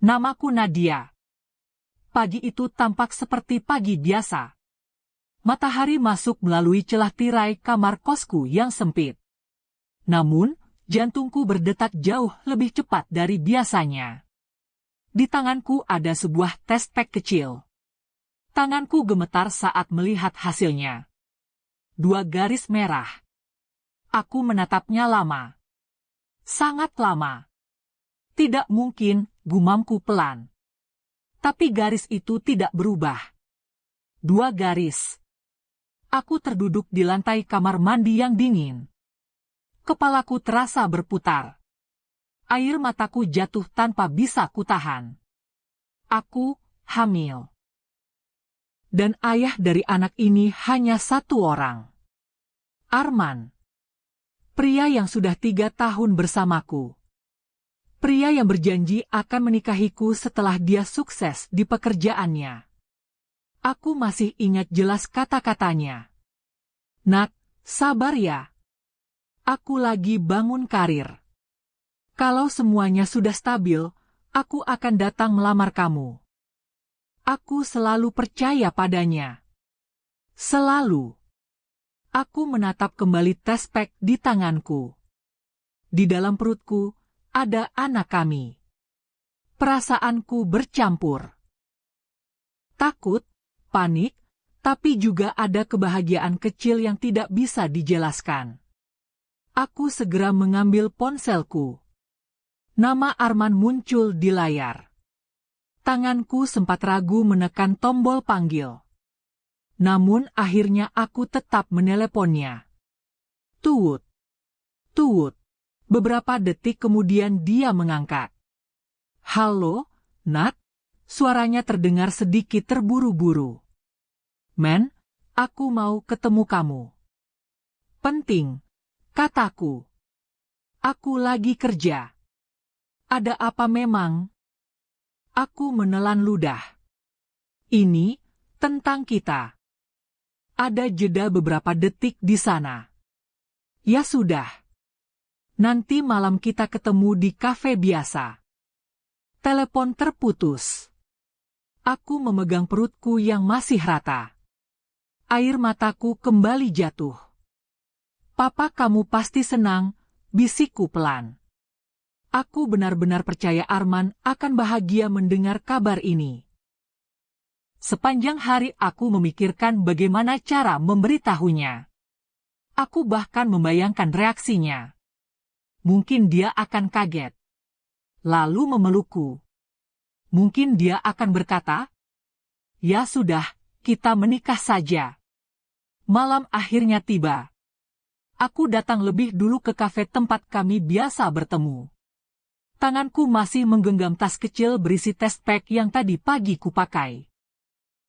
Namaku Nadia. Pagi itu tampak seperti pagi biasa. Matahari masuk melalui celah tirai kamar kosku yang sempit. Namun, jantungku berdetak jauh lebih cepat dari biasanya. Di tanganku ada sebuah test pack kecil. Tanganku gemetar saat melihat hasilnya. 2 garis merah. Aku menatapnya lama. Sangat lama. Tidak mungkin, gumamku pelan. Tapi garis itu tidak berubah. 2 garis. Aku terduduk di lantai kamar mandi yang dingin. Kepalaku terasa berputar. Air mataku jatuh tanpa bisa kutahan. Aku hamil. Dan ayah dari anak ini hanya 1 orang. Arman. Pria yang sudah 3 tahun bersamaku. Pria yang berjanji akan menikahiku setelah dia sukses di pekerjaannya. Aku masih ingat jelas kata-katanya. Nak, sabar ya. Aku lagi bangun karir. Kalau semuanya sudah stabil, aku akan datang melamar kamu. Aku selalu percaya padanya. Selalu. Aku menatap kembali test pack di tanganku. Di dalam perutku, ada anak kami. Perasaanku bercampur. Takut, panik, tapi juga ada kebahagiaan kecil yang tidak bisa dijelaskan. Aku segera mengambil ponselku. Nama Arman muncul di layar. Tanganku sempat ragu menekan tombol panggil. Namun akhirnya aku tetap meneleponnya. Tuut. Tuut. Beberapa detik kemudian dia mengangkat. Halo, Nat? Suaranya terdengar sedikit terburu-buru. Men, aku mau ketemu kamu. Penting, kataku. Aku lagi kerja. Ada apa memang? Aku menelan ludah. Ini, tentang kita. Ada jeda beberapa detik di sana. Ya sudah. Nanti malam kita ketemu di kafe biasa. Telepon terputus. Aku memegang perutku yang masih rata. Air mataku kembali jatuh. Papa kamu pasti senang, bisikku pelan. Aku benar-benar percaya Arman akan bahagia mendengar kabar ini. Sepanjang hari aku memikirkan bagaimana cara memberitahunya. Aku bahkan membayangkan reaksinya. Mungkin dia akan kaget. Lalu memelukku. Mungkin dia akan berkata, "Ya sudah, kita menikah saja." Malam akhirnya tiba. Aku datang lebih dulu ke kafe tempat kami biasa bertemu. Tanganku masih menggenggam tas kecil berisi test pack yang tadi pagi kupakai.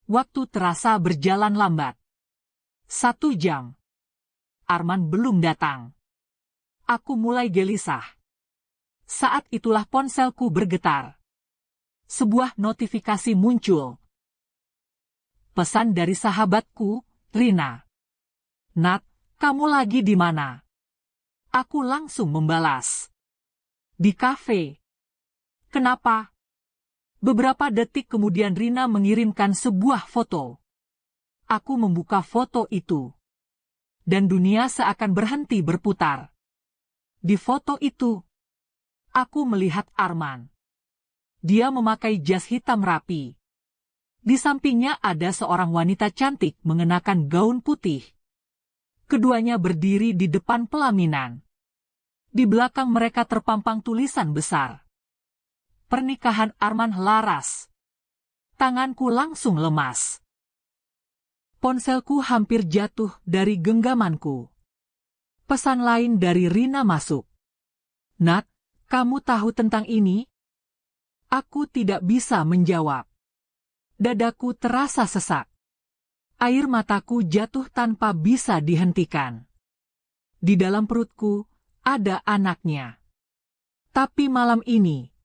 Waktu terasa berjalan lambat. 1 jam. Arman belum datang. Aku mulai gelisah. Saat itulah ponselku bergetar. Sebuah notifikasi muncul. Pesan dari sahabatku, Rina. Nat, kamu lagi di mana? Aku langsung membalas. Di kafe. Kenapa? Beberapa detik kemudian Rina mengirimkan sebuah foto. Aku membuka foto itu. Dan dunia seakan berhenti berputar. Di foto itu, aku melihat Arman. Dia memakai jas hitam rapi. Di sampingnya ada seorang wanita cantik mengenakan gaun putih. Keduanya berdiri di depan pelaminan. Di belakang mereka terpampang tulisan besar. Pernikahan Arman Laras. Tanganku langsung lemas. Ponselku hampir jatuh dari genggamanku. Pesan lain dari Rina masuk. Nat, kamu tahu tentang ini? Aku tidak bisa menjawab. Dadaku terasa sesak. Air mataku jatuh tanpa bisa dihentikan. Di dalam perutku, ada anaknya. Tapi malam ini,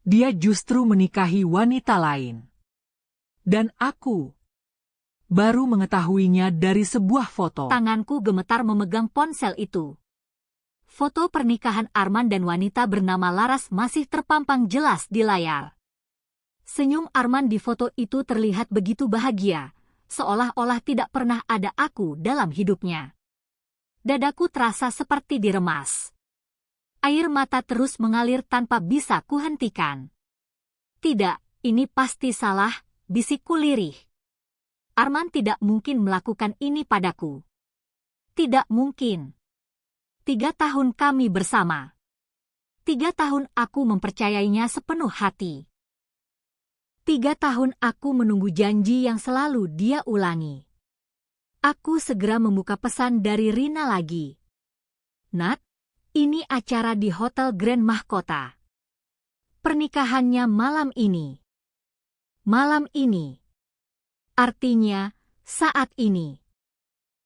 dia justru menikahi wanita lain. Dan aku baru mengetahuinya dari sebuah foto. Tanganku gemetar memegang ponsel itu. Foto pernikahan Arman dan wanita bernama Laras masih terpampang jelas di layar. Senyum Arman di foto itu terlihat begitu bahagia, seolah-olah tidak pernah ada aku dalam hidupnya. Dadaku terasa seperti diremas. Air mata terus mengalir tanpa bisa kuhentikan. Tidak, ini pasti salah, bisikku lirih. Arman tidak mungkin melakukan ini padaku. Tidak mungkin. 3 tahun kami bersama. 3 tahun aku mempercayainya sepenuh hati. 3 tahun aku menunggu janji yang selalu dia ulangi. Aku segera membuka pesan dari Rina lagi. Nat, ini acara di Hotel Grand Mahkota. Pernikahannya malam ini. Malam ini. Artinya, saat ini.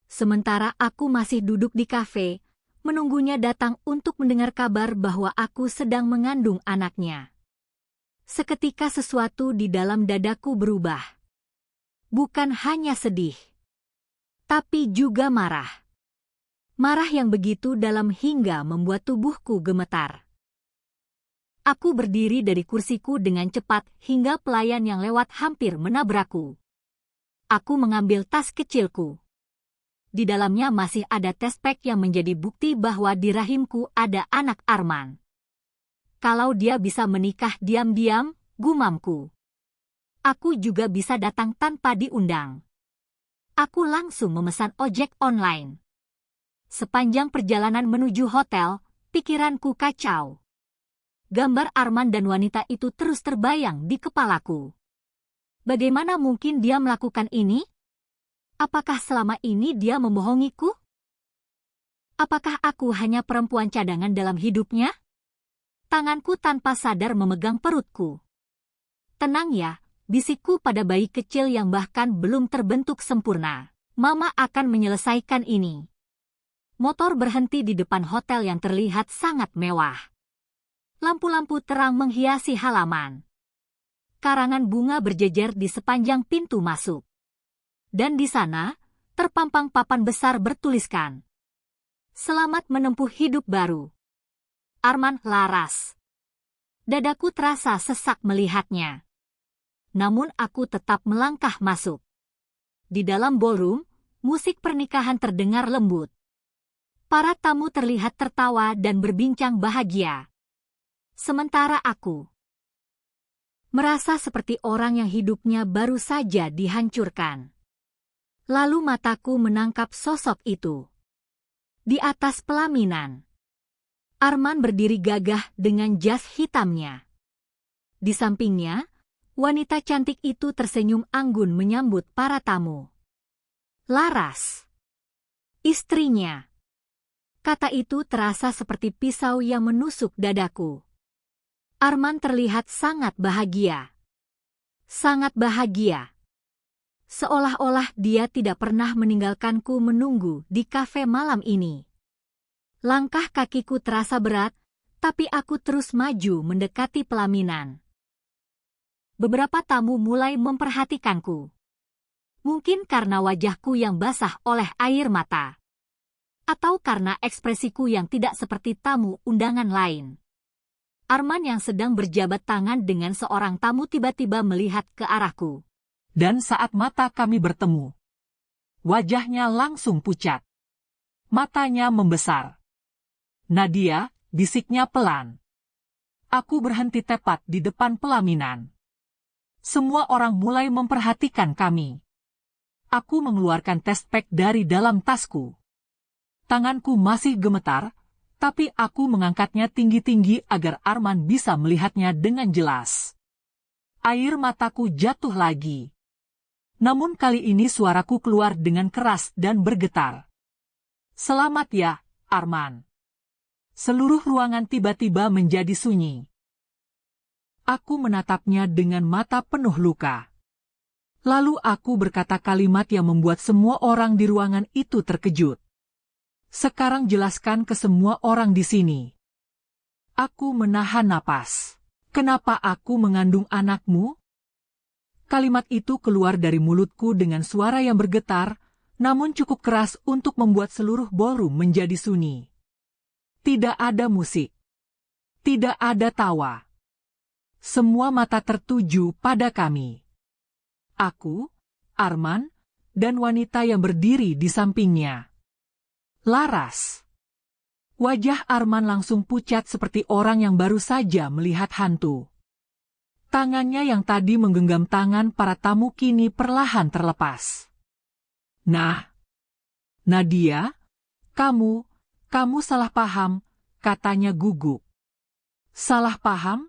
Sementara aku masih duduk di kafe, menunggunya datang untuk mendengar kabar bahwa aku sedang mengandung anaknya. Seketika sesuatu di dalam dadaku berubah. Bukan hanya sedih, tapi juga marah. Marah yang begitu dalam hingga membuat tubuhku gemetar. Aku berdiri dari kursiku dengan cepat hingga pelayan yang lewat hampir menabrakku. Aku mengambil tas kecilku. Di dalamnya masih ada test pack yang menjadi bukti bahwa di rahimku ada anak Arman. Kalau dia bisa menikah diam-diam, gumamku. Aku juga bisa datang tanpa diundang. Aku langsung memesan ojek online. Sepanjang perjalanan menuju hotel, pikiranku kacau. Gambar Arman dan wanita itu terus terbayang di kepalaku. Bagaimana mungkin dia melakukan ini? Apakah selama ini dia membohongiku? Apakah aku hanya perempuan cadangan dalam hidupnya? Tanganku tanpa sadar memegang perutku. Tenang ya, bisikku pada bayi kecil yang bahkan belum terbentuk sempurna. Mama akan menyelesaikan ini. Motor berhenti di depan hotel yang terlihat sangat mewah. Lampu-lampu terang menghiasi halaman. Karangan bunga berjejer di sepanjang pintu masuk. Dan di sana, terpampang papan besar bertuliskan, "Selamat menempuh hidup baru. Arman Laras." Dadaku terasa sesak melihatnya. Namun aku tetap melangkah masuk. Di dalam ballroom, musik pernikahan terdengar lembut. Para tamu terlihat tertawa dan berbincang bahagia. Sementara aku merasa seperti orang yang hidupnya baru saja dihancurkan. Lalu mataku menangkap sosok itu. Di atas pelaminan, Arman berdiri gagah dengan jas hitamnya. Di sampingnya, wanita cantik itu tersenyum anggun menyambut para tamu. Laras, istrinya. Kata itu terasa seperti pisau yang menusuk dadaku. Arman terlihat sangat bahagia. Sangat bahagia. Seolah-olah dia tidak pernah meninggalkanku menunggu di kafe malam ini. Langkah kakiku terasa berat, tapi aku terus maju mendekati pelaminan. Beberapa tamu mulai memperhatikanku. Mungkin karena wajahku yang basah oleh air mata. Atau karena ekspresiku yang tidak seperti tamu undangan lain. Arman yang sedang berjabat tangan dengan seorang tamu tiba-tiba melihat ke arahku. Dan saat mata kami bertemu, wajahnya langsung pucat. Matanya membesar. "Nadia," bisiknya pelan. Aku berhenti tepat di depan pelaminan. Semua orang mulai memperhatikan kami. Aku mengeluarkan test pack dari dalam tasku. Tanganku masih gemetar, tapi aku mengangkatnya tinggi-tinggi agar Arman bisa melihatnya dengan jelas. Air mataku jatuh lagi. Namun kali ini suaraku keluar dengan keras dan bergetar. "Selamat ya, Arman." Seluruh ruangan tiba-tiba menjadi sunyi. Aku menatapnya dengan mata penuh luka. Lalu aku berkata kalimat yang membuat semua orang di ruangan itu terkejut. "Sekarang jelaskan ke semua orang di sini." Aku menahan napas. "Kenapa aku mengandung anakmu?" Kalimat itu keluar dari mulutku dengan suara yang bergetar, namun cukup keras untuk membuat seluruh ballroom menjadi sunyi. Tidak ada musik. Tidak ada tawa. Semua mata tertuju pada kami. Aku, Arman, dan wanita yang berdiri di sampingnya. Laras. Wajah Arman langsung pucat seperti orang yang baru saja melihat hantu. Tangannya yang tadi menggenggam tangan para tamu kini perlahan terlepas. Nah, Nadia, kamu salah paham, katanya gugup. Salah paham?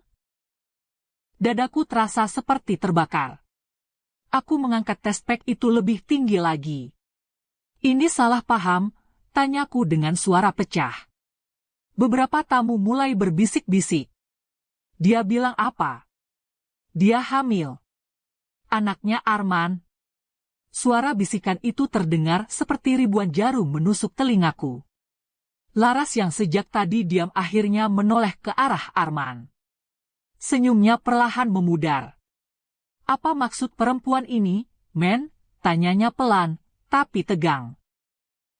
Dadaku terasa seperti terbakar. Aku mengangkat tespek itu lebih tinggi lagi. Ini salah paham, tanyaku dengan suara pecah. Beberapa tamu mulai berbisik-bisik. Dia bilang apa? Dia hamil. Anaknya Arman. Suara bisikan itu terdengar seperti ribuan jarum menusuk telingaku. Laras yang sejak tadi diam akhirnya menoleh ke arah Arman. Senyumnya perlahan memudar. Apa maksud perempuan ini, men? Tanyanya pelan, tapi tegang.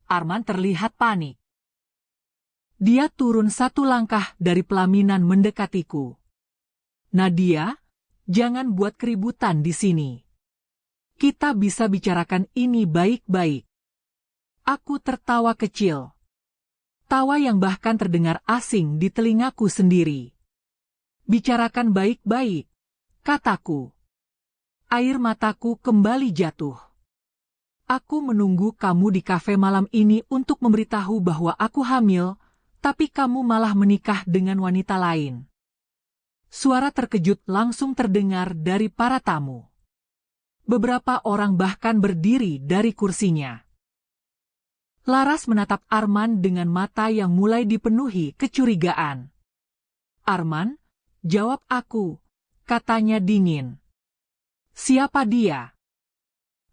Arman terlihat panik. Dia turun satu langkah dari pelaminan mendekatiku. Nadia, jangan buat keributan di sini. Kita bisa bicarakan ini baik-baik. Aku tertawa kecil. Tawa yang bahkan terdengar asing di telingaku sendiri. Bicarakan baik-baik, kataku. Air mataku kembali jatuh. Aku menunggu kamu di kafe malam ini untuk memberitahu bahwa aku hamil, tapi kamu malah menikah dengan wanita lain. Suara terkejut langsung terdengar dari para tamu. Beberapa orang bahkan berdiri dari kursinya. Laras menatap Arman dengan mata yang mulai dipenuhi kecurigaan. Arman, jawab aku, katanya dingin. Siapa dia?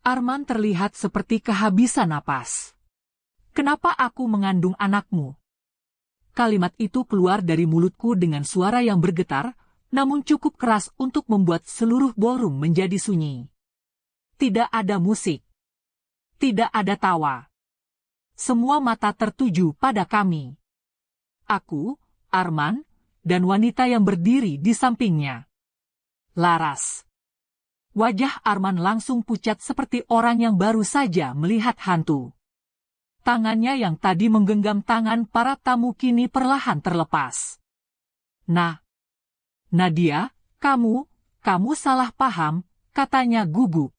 Arman terlihat seperti kehabisan napas. Kenapa aku mengandung anakmu? Kalimat itu keluar dari mulutku dengan suara yang bergetar, namun cukup keras untuk membuat seluruh ballroom menjadi sunyi. Tidak ada musik. Tidak ada tawa. Semua mata tertuju pada kami. Aku, Arman, dan wanita yang berdiri di sampingnya. Laras. Wajah Arman langsung pucat seperti orang yang baru saja melihat hantu. Tangannya yang tadi menggenggam tangan para tamu kini perlahan terlepas. Nah, Nadia, kamu salah paham, katanya gugup.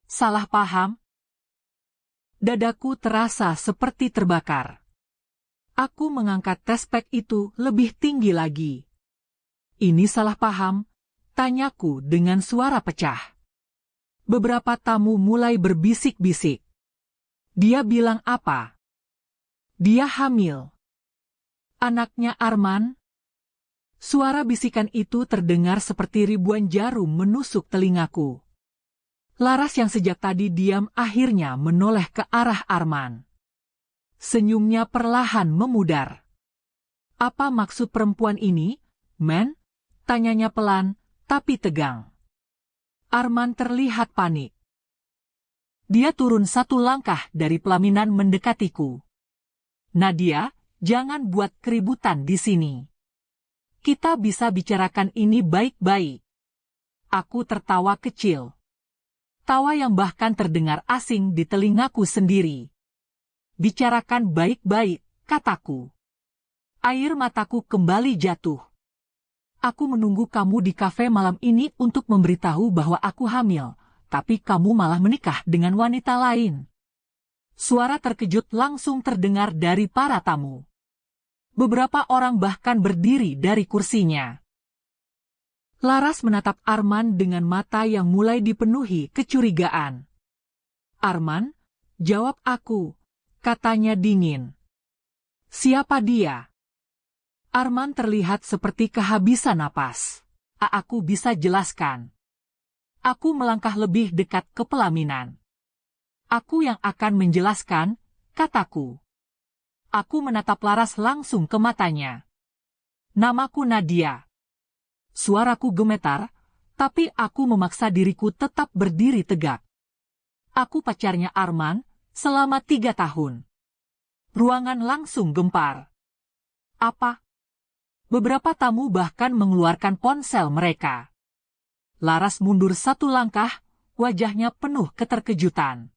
Salah paham? Dadaku terasa seperti terbakar. Aku mengangkat tespek itu lebih tinggi lagi. Ini salah paham, tanyaku dengan suara pecah. Beberapa tamu mulai berbisik-bisik. Dia bilang apa? Dia hamil. Anaknya Arman? Suara bisikan itu terdengar seperti ribuan jarum menusuk telingaku. Laras yang sejak tadi diam akhirnya menoleh ke arah Arman. Senyumnya perlahan memudar. Apa maksud perempuan ini, men? Tanyanya pelan, tapi tegang. Arman terlihat panik. Dia turun satu langkah dari pelaminan mendekatiku. Nadia, jangan buat keributan di sini. Kita bisa bicarakan ini baik-baik. Aku tertawa kecil. Tawa yang bahkan terdengar asing di telingaku sendiri. Bicarakan baik-baik, kataku. Air mataku kembali jatuh. Aku menunggu kamu di kafe malam ini untuk memberitahu bahwa aku hamil, tapi kamu malah menikah dengan wanita lain. Suara terkejut langsung terdengar dari para tamu. Beberapa orang bahkan berdiri dari kursinya. Laras menatap Arman dengan mata yang mulai dipenuhi kecurigaan. Arman, jawab aku, katanya dingin. Siapa dia? Arman terlihat seperti kehabisan napas. Aku bisa jelaskan. Aku melangkah lebih dekat ke pelaminan. Aku yang akan menjelaskan, kataku. Aku menatap Laras langsung ke matanya. Namaku Nadia. Suaraku gemetar, tapi aku memaksa diriku tetap berdiri tegak. Aku pacarnya Arman, selama 3 tahun. Ruangan langsung gempar. Apa? Beberapa tamu bahkan mengeluarkan ponsel mereka. Laras mundur satu langkah, wajahnya penuh keterkejutan.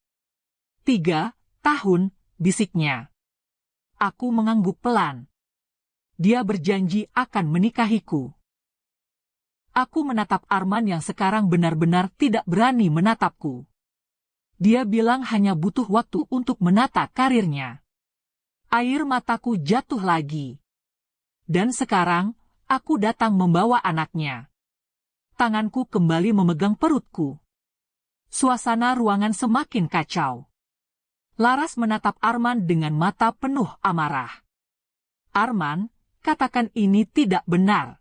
3 tahun, bisiknya. Aku mengangguk pelan. Dia berjanji akan menikahiku. Aku menatap Arman yang sekarang benar-benar tidak berani menatapku. Dia bilang hanya butuh waktu untuk menata karirnya. Air mataku jatuh lagi. Dan sekarang, aku datang membawa anaknya. Tanganku kembali memegang perutku. Suasana ruangan semakin kacau. Laras menatap Arman dengan mata penuh amarah. Arman, katakan ini tidak benar.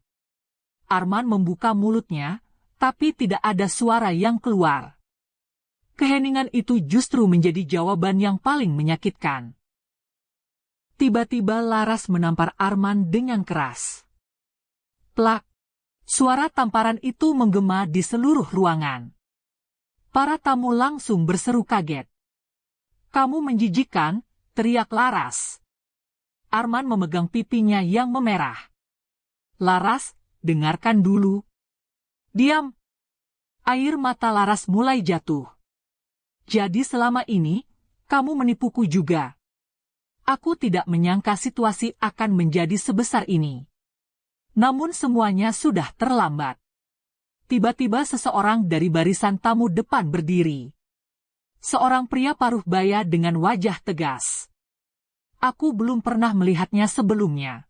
Arman membuka mulutnya, tapi tidak ada suara yang keluar. Keheningan itu justru menjadi jawaban yang paling menyakitkan. Tiba-tiba Laras menampar Arman dengan keras. Plak! Suara tamparan itu menggema di seluruh ruangan. Para tamu langsung berseru kaget. Kamu menjijikkan, teriak Laras. Arman memegang pipinya yang memerah. Laras, dengarkan dulu. Diam. Air mata Laras mulai jatuh. Jadi selama ini, kamu menipuku juga. Aku tidak menyangka situasi akan menjadi sebesar ini. Namun semuanya sudah terlambat. Tiba-tiba seseorang dari barisan tamu depan berdiri. Seorang pria paruh baya dengan wajah tegas. Aku belum pernah melihatnya sebelumnya.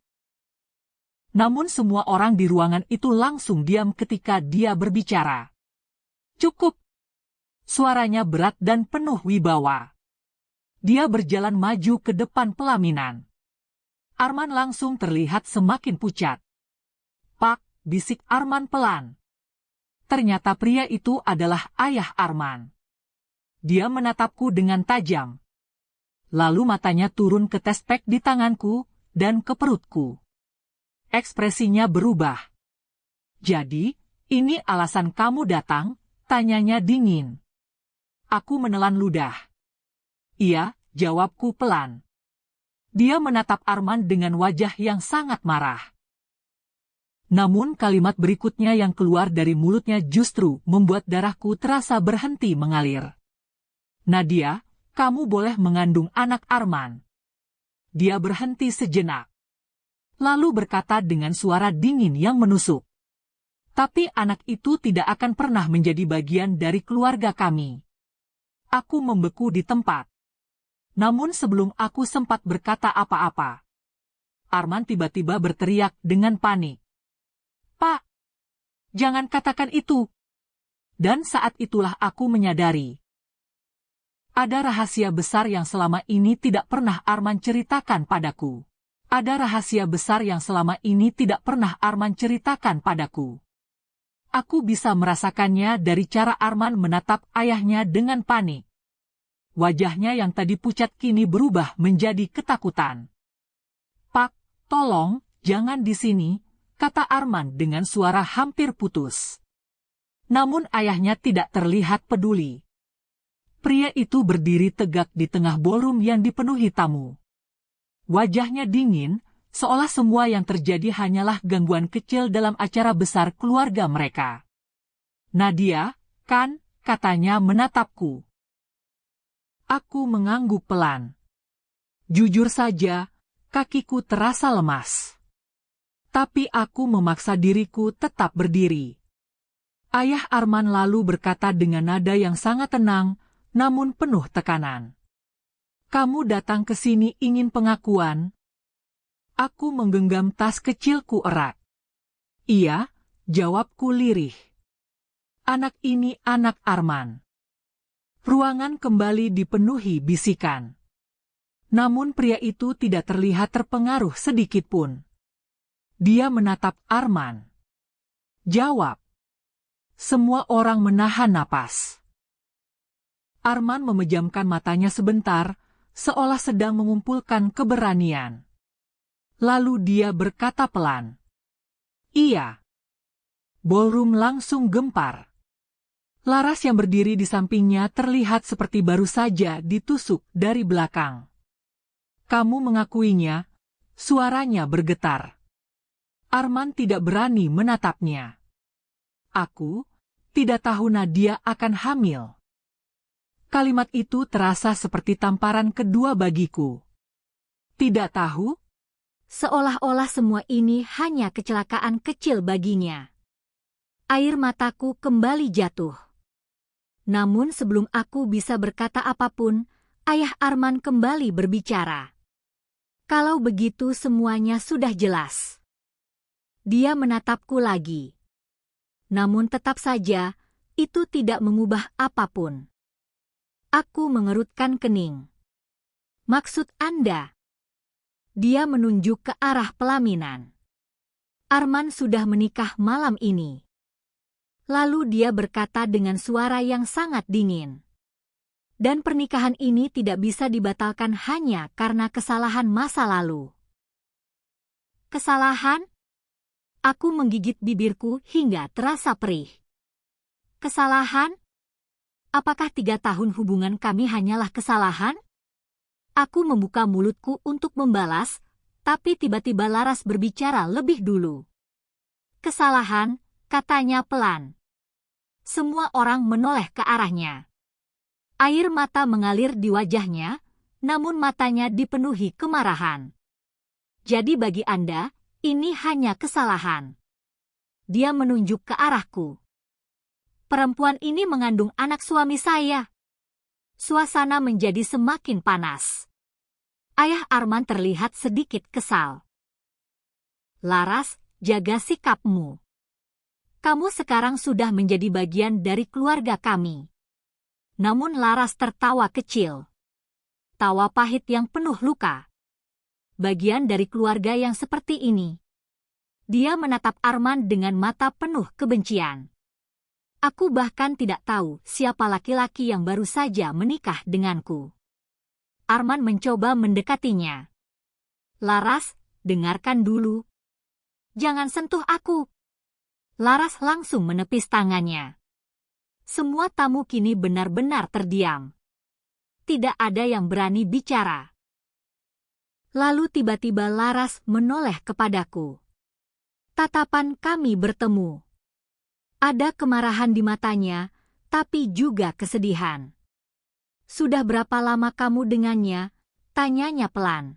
Namun semua orang di ruangan itu langsung diam ketika dia berbicara. Cukup. Suaranya berat dan penuh wibawa. Dia berjalan maju ke depan pelaminan. Arman langsung terlihat semakin pucat. Pak, bisik Arman pelan. Ternyata pria itu adalah ayah Arman. Dia menatapku dengan tajam. Lalu matanya turun ke tespek di tanganku dan ke perutku. Ekspresinya berubah. Jadi, ini alasan kamu datang? Tanyanya dingin. Aku menelan ludah. Iya, jawabku pelan. Dia menatap Arman dengan wajah yang sangat marah. Namun kalimat berikutnya yang keluar dari mulutnya justru membuat darahku terasa berhenti mengalir. Nadia, kamu boleh mengandung anak Arman. Dia berhenti sejenak. Lalu berkata dengan suara dingin yang menusuk. Tapi anak itu tidak akan pernah menjadi bagian dari keluarga kami. Aku membeku di tempat. Namun sebelum aku sempat berkata apa-apa, Arman tiba-tiba berteriak dengan panik. Pak, jangan katakan itu. Dan saat itulah aku menyadari. Ada rahasia besar yang selama ini tidak pernah Arman ceritakan padaku. Ada rahasia besar yang selama ini tidak pernah Arman ceritakan padaku. Aku bisa merasakannya dari cara Arman menatap ayahnya dengan panik. Wajahnya yang tadi pucat kini berubah menjadi ketakutan. Pak, tolong, jangan di sini, kata Arman dengan suara hampir putus. Namun ayahnya tidak terlihat peduli. Pria itu berdiri tegak di tengah ballroom yang dipenuhi tamu. Wajahnya dingin, seolah semua yang terjadi hanyalah gangguan kecil dalam acara besar keluarga mereka. Nadia, kan, katanya menatapku. Aku mengangguk pelan. Jujur saja, kakiku terasa lemas. Tapi aku memaksa diriku tetap berdiri. Ayah Arman lalu berkata dengan nada yang sangat tenang, namun penuh tekanan. Kamu datang ke sini ingin pengakuan? Aku menggenggam tas kecilku erat. Iya, jawabku lirih. Anak ini anak Arman. Ruangan kembali dipenuhi bisikan. Namun pria itu tidak terlihat terpengaruh sedikitpun. Dia menatap Arman. Jawab. Semua orang menahan napas. Arman memejamkan matanya sebentar, seolah sedang mengumpulkan keberanian. Lalu dia berkata pelan. Iya. Ballroom langsung gempar. Laras yang berdiri di sampingnya terlihat seperti baru saja ditusuk dari belakang. Kamu mengakuinya? Suaranya bergetar. Arman tidak berani menatapnya. Aku tidak tahu Nadia akan hamil. Kalimat itu terasa seperti tamparan kedua bagiku. Tidak tahu? Seolah-olah semua ini hanya kecelakaan kecil baginya. Air mataku kembali jatuh. Namun sebelum aku bisa berkata apapun, ayah Arman kembali berbicara. Kalau begitu semuanya sudah jelas. Dia menatapku lagi. Namun tetap saja, itu tidak mengubah apapun. Aku mengerutkan kening. Maksud Anda? Dia menunjuk ke arah pelaminan. Arman sudah menikah malam ini. Lalu dia berkata dengan suara yang sangat dingin. Dan pernikahan ini tidak bisa dibatalkan hanya karena kesalahan masa lalu. Kesalahan? Aku menggigit bibirku hingga terasa perih. Kesalahan? Apakah 3 tahun hubungan kami hanyalah kesalahan? Aku membuka mulutku untuk membalas, tapi tiba-tiba Laras berbicara lebih dulu. Kesalahan, katanya pelan. Semua orang menoleh ke arahnya. Air mata mengalir di wajahnya, namun matanya dipenuhi kemarahan. Jadi bagi Anda, ini hanya kesalahan. Dia menunjuk ke arahku. Perempuan ini mengandung anak suami saya. Suasana menjadi semakin panas. Ayah Arman terlihat sedikit kesal. Laras, jaga sikapmu. Kamu sekarang sudah menjadi bagian dari keluarga kami. Namun Laras tertawa kecil. Tawa pahit yang penuh luka. Bagian dari keluarga yang seperti ini. Dia menatap Arman dengan mata penuh kebencian. Aku bahkan tidak tahu siapa laki-laki yang baru saja menikah denganku. Arman mencoba mendekatinya. Laras, dengarkan dulu. Jangan sentuh aku. Laras langsung menepis tangannya. Semua tamu kini benar-benar terdiam. Tidak ada yang berani bicara. Lalu tiba-tiba Laras menoleh kepadaku. Tatapan kami bertemu. Ada kemarahan di matanya, tapi juga kesedihan. Sudah berapa lama kamu dengannya? Tanyanya pelan.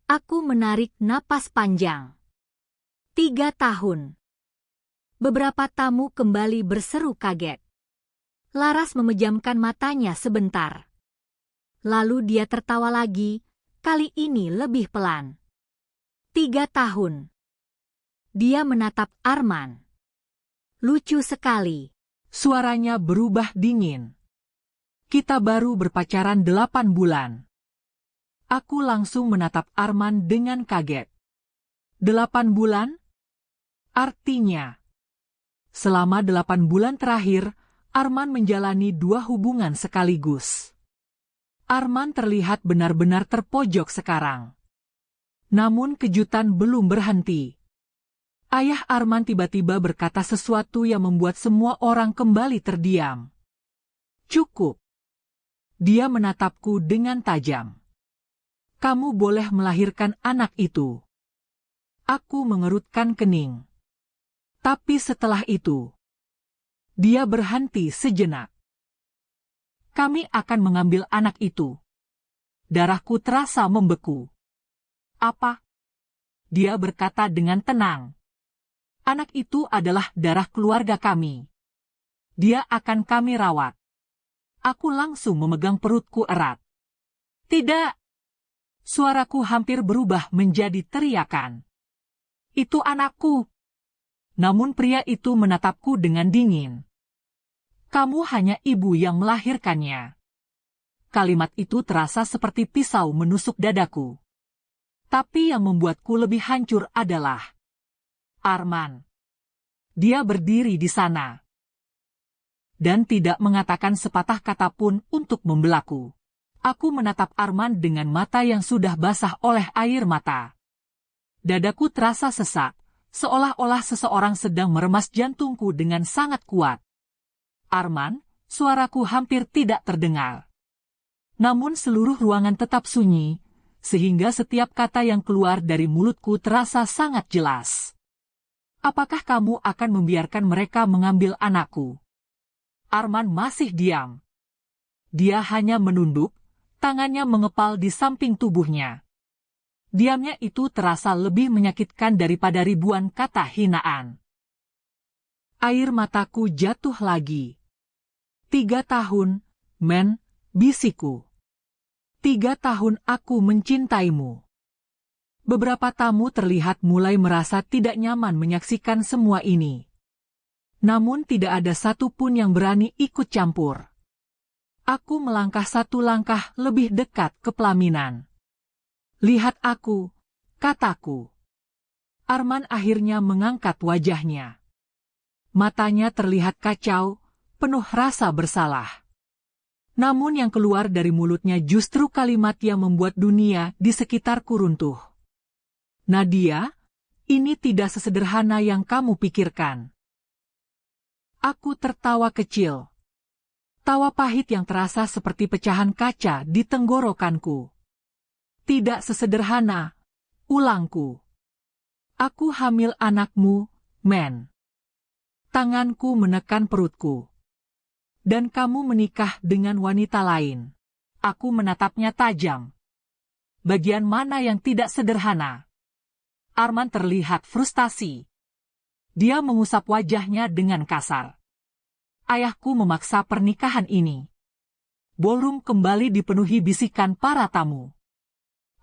Aku menarik napas panjang. 3 tahun. Beberapa tamu kembali berseru kaget. Laras memejamkan matanya sebentar. Lalu dia tertawa lagi, kali ini lebih pelan. 3 tahun. Dia menatap Arman. Lucu sekali. Suaranya berubah dingin. Kita baru berpacaran 8 bulan. Aku langsung menatap Arman dengan kaget. 8 bulan? Artinya, selama 8 bulan terakhir, Arman menjalani 2 hubungan sekaligus. Arman terlihat benar-benar terpojok sekarang. Namun kejutan belum berhenti. Ayah Arman tiba-tiba berkata sesuatu yang membuat semua orang kembali terdiam. Cukup. Dia menatapku dengan tajam. Kamu boleh melahirkan anak itu. Aku mengerutkan kening. Tapi setelah itu, dia berhenti sejenak. Kami akan mengambil anak itu. Darahku terasa membeku. Apa? Dia berkata dengan tenang. Anak itu adalah darah keluarga kami. Dia akan kami rawat. Aku langsung memegang perutku erat. Tidak. Suaraku hampir berubah menjadi teriakan. Itu anakku. Namun pria itu menatapku dengan dingin. Kamu hanya ibu yang melahirkannya. Kalimat itu terasa seperti pisau menusuk dadaku. Tapi yang membuatku lebih hancur adalah Arman. Dia berdiri di sana. Dan tidak mengatakan sepatah kata pun untuk membelaku. Aku menatap Arman dengan mata yang sudah basah oleh air mata. Dadaku terasa sesak, seolah-olah seseorang sedang meremas jantungku dengan sangat kuat. Arman, suaraku hampir tidak terdengar. Namun seluruh ruangan tetap sunyi, sehingga setiap kata yang keluar dari mulutku terasa sangat jelas. Apakah kamu akan membiarkan mereka mengambil anakku? Arman masih diam. Dia hanya menunduk, tangannya mengepal di samping tubuhnya. Diamnya itu terasa lebih menyakitkan daripada ribuan kata hinaan. Air mataku jatuh lagi. 3 tahun, men, bisikku. 3 tahun aku mencintaimu. Beberapa tamu terlihat mulai merasa tidak nyaman menyaksikan semua ini. Namun tidak ada satupun yang berani ikut campur. Aku melangkah 1 langkah lebih dekat ke pelaminan. Lihat aku, kataku. Arman akhirnya mengangkat wajahnya. Matanya terlihat kacau, penuh rasa bersalah. Namun yang keluar dari mulutnya justru kalimat yang membuat dunia di sekitarku runtuh. Nadia, ini tidak sesederhana yang kamu pikirkan. Aku tertawa kecil. Tawa pahit yang terasa seperti pecahan kaca di tenggorokanku. Tidak sesederhana, ulangku. Aku hamil anakmu, men. Tanganku menekan perutku. Dan kamu menikah dengan wanita lain. Aku menatapnya tajam. Bagian mana yang tidak sederhana? Arman terlihat frustasi. Dia mengusap wajahnya dengan kasar. Ayahku memaksa pernikahan ini. Ballroom kembali dipenuhi bisikan para tamu.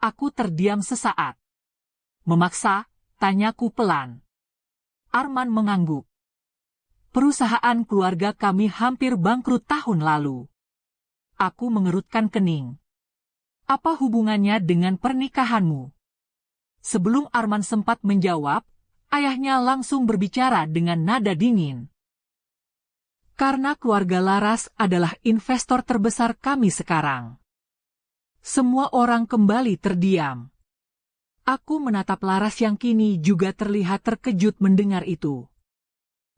Aku terdiam sesaat. Memaksa, tanyaku pelan. Arman mengangguk. Perusahaan keluarga kami hampir bangkrut tahun lalu. Aku mengerutkan kening. Apa hubungannya dengan pernikahanmu? Sebelum Arman sempat menjawab, ayahnya langsung berbicara dengan nada dingin. Karena keluarga Laras adalah investor terbesar kami sekarang. Semua orang kembali terdiam. Aku menatap Laras yang kini juga terlihat terkejut mendengar itu.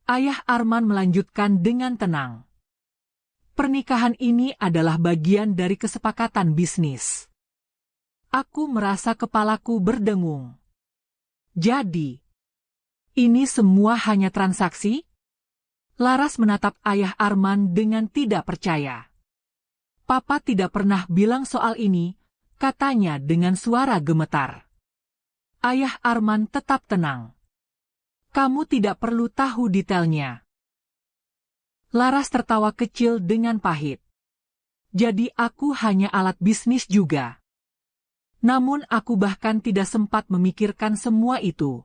Ayah Arman melanjutkan dengan tenang. Pernikahan ini adalah bagian dari kesepakatan bisnis. Aku merasa kepalaku berdengung. Jadi, ini semua hanya transaksi? Laras menatap ayah Arman dengan tidak percaya. Papa tidak pernah bilang soal ini, katanya dengan suara gemetar. Ayah Arman tetap tenang. Kamu tidak perlu tahu detailnya. Laras tertawa kecil dengan pahit. Jadi aku hanya alat bisnis juga. Namun aku bahkan tidak sempat memikirkan semua itu.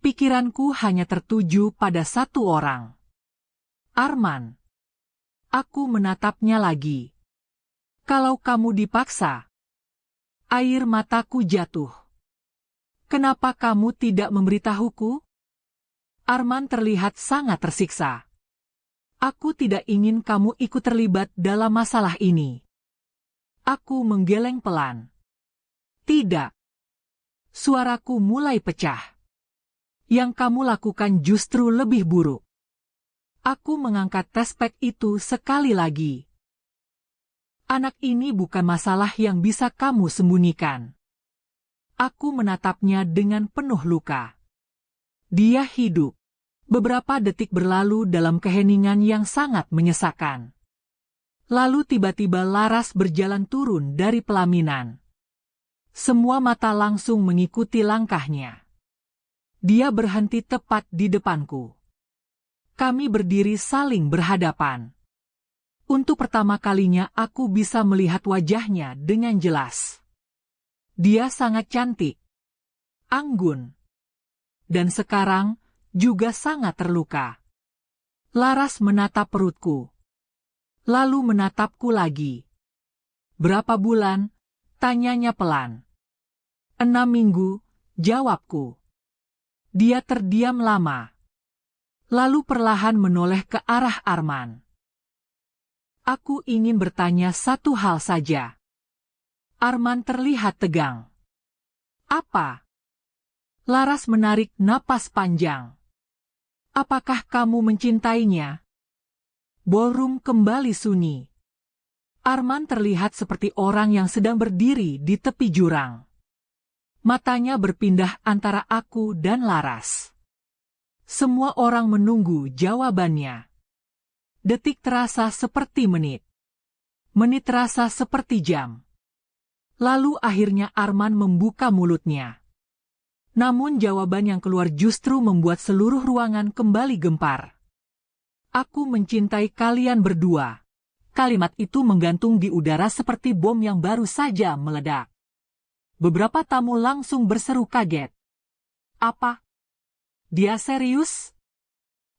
Pikiranku hanya tertuju pada satu orang. Arman. Aku menatapnya lagi. Kalau kamu dipaksa. Air mataku jatuh. Kenapa kamu tidak memberitahuku? Arman terlihat sangat tersiksa. Aku tidak ingin kamu ikut terlibat dalam masalah ini. Aku menggeleng pelan. Tidak. Suaraku mulai pecah. Yang kamu lakukan justru lebih buruk. Aku mengangkat tespek itu sekali lagi. Anak ini bukan masalah yang bisa kamu sembunyikan. Aku menatapnya dengan penuh luka. Dia hidup. Beberapa detik berlalu dalam keheningan yang sangat menyesakan. Lalu tiba-tiba Laras berjalan turun dari pelaminan. Semua mata langsung mengikuti langkahnya. Dia berhenti tepat di depanku. Kami berdiri saling berhadapan. Untuk pertama kalinya aku bisa melihat wajahnya dengan jelas. Dia sangat cantik, anggun, dan sekarang juga sangat terluka. Laras menatap perutku, lalu menatapku lagi. Berapa bulan? Tanyanya pelan. 6 minggu, jawabku. Dia terdiam lama. Lalu perlahan menoleh ke arah Arman. Aku ingin bertanya satu hal saja. Arman terlihat tegang. Apa? Laras menarik napas panjang. Apakah kamu mencintainya? Ballroom kembali sunyi. Arman terlihat seperti orang yang sedang berdiri di tepi jurang. Matanya berpindah antara aku dan Laras. Semua orang menunggu jawabannya. Detik terasa seperti menit. Menit terasa seperti jam. Lalu akhirnya Arman membuka mulutnya. Namun jawaban yang keluar justru membuat seluruh ruangan kembali gempar. Aku mencintai kalian berdua. Kalimat itu menggantung di udara seperti bom yang baru saja meledak. Beberapa tamu langsung berseru kaget. Apa? Dia serius?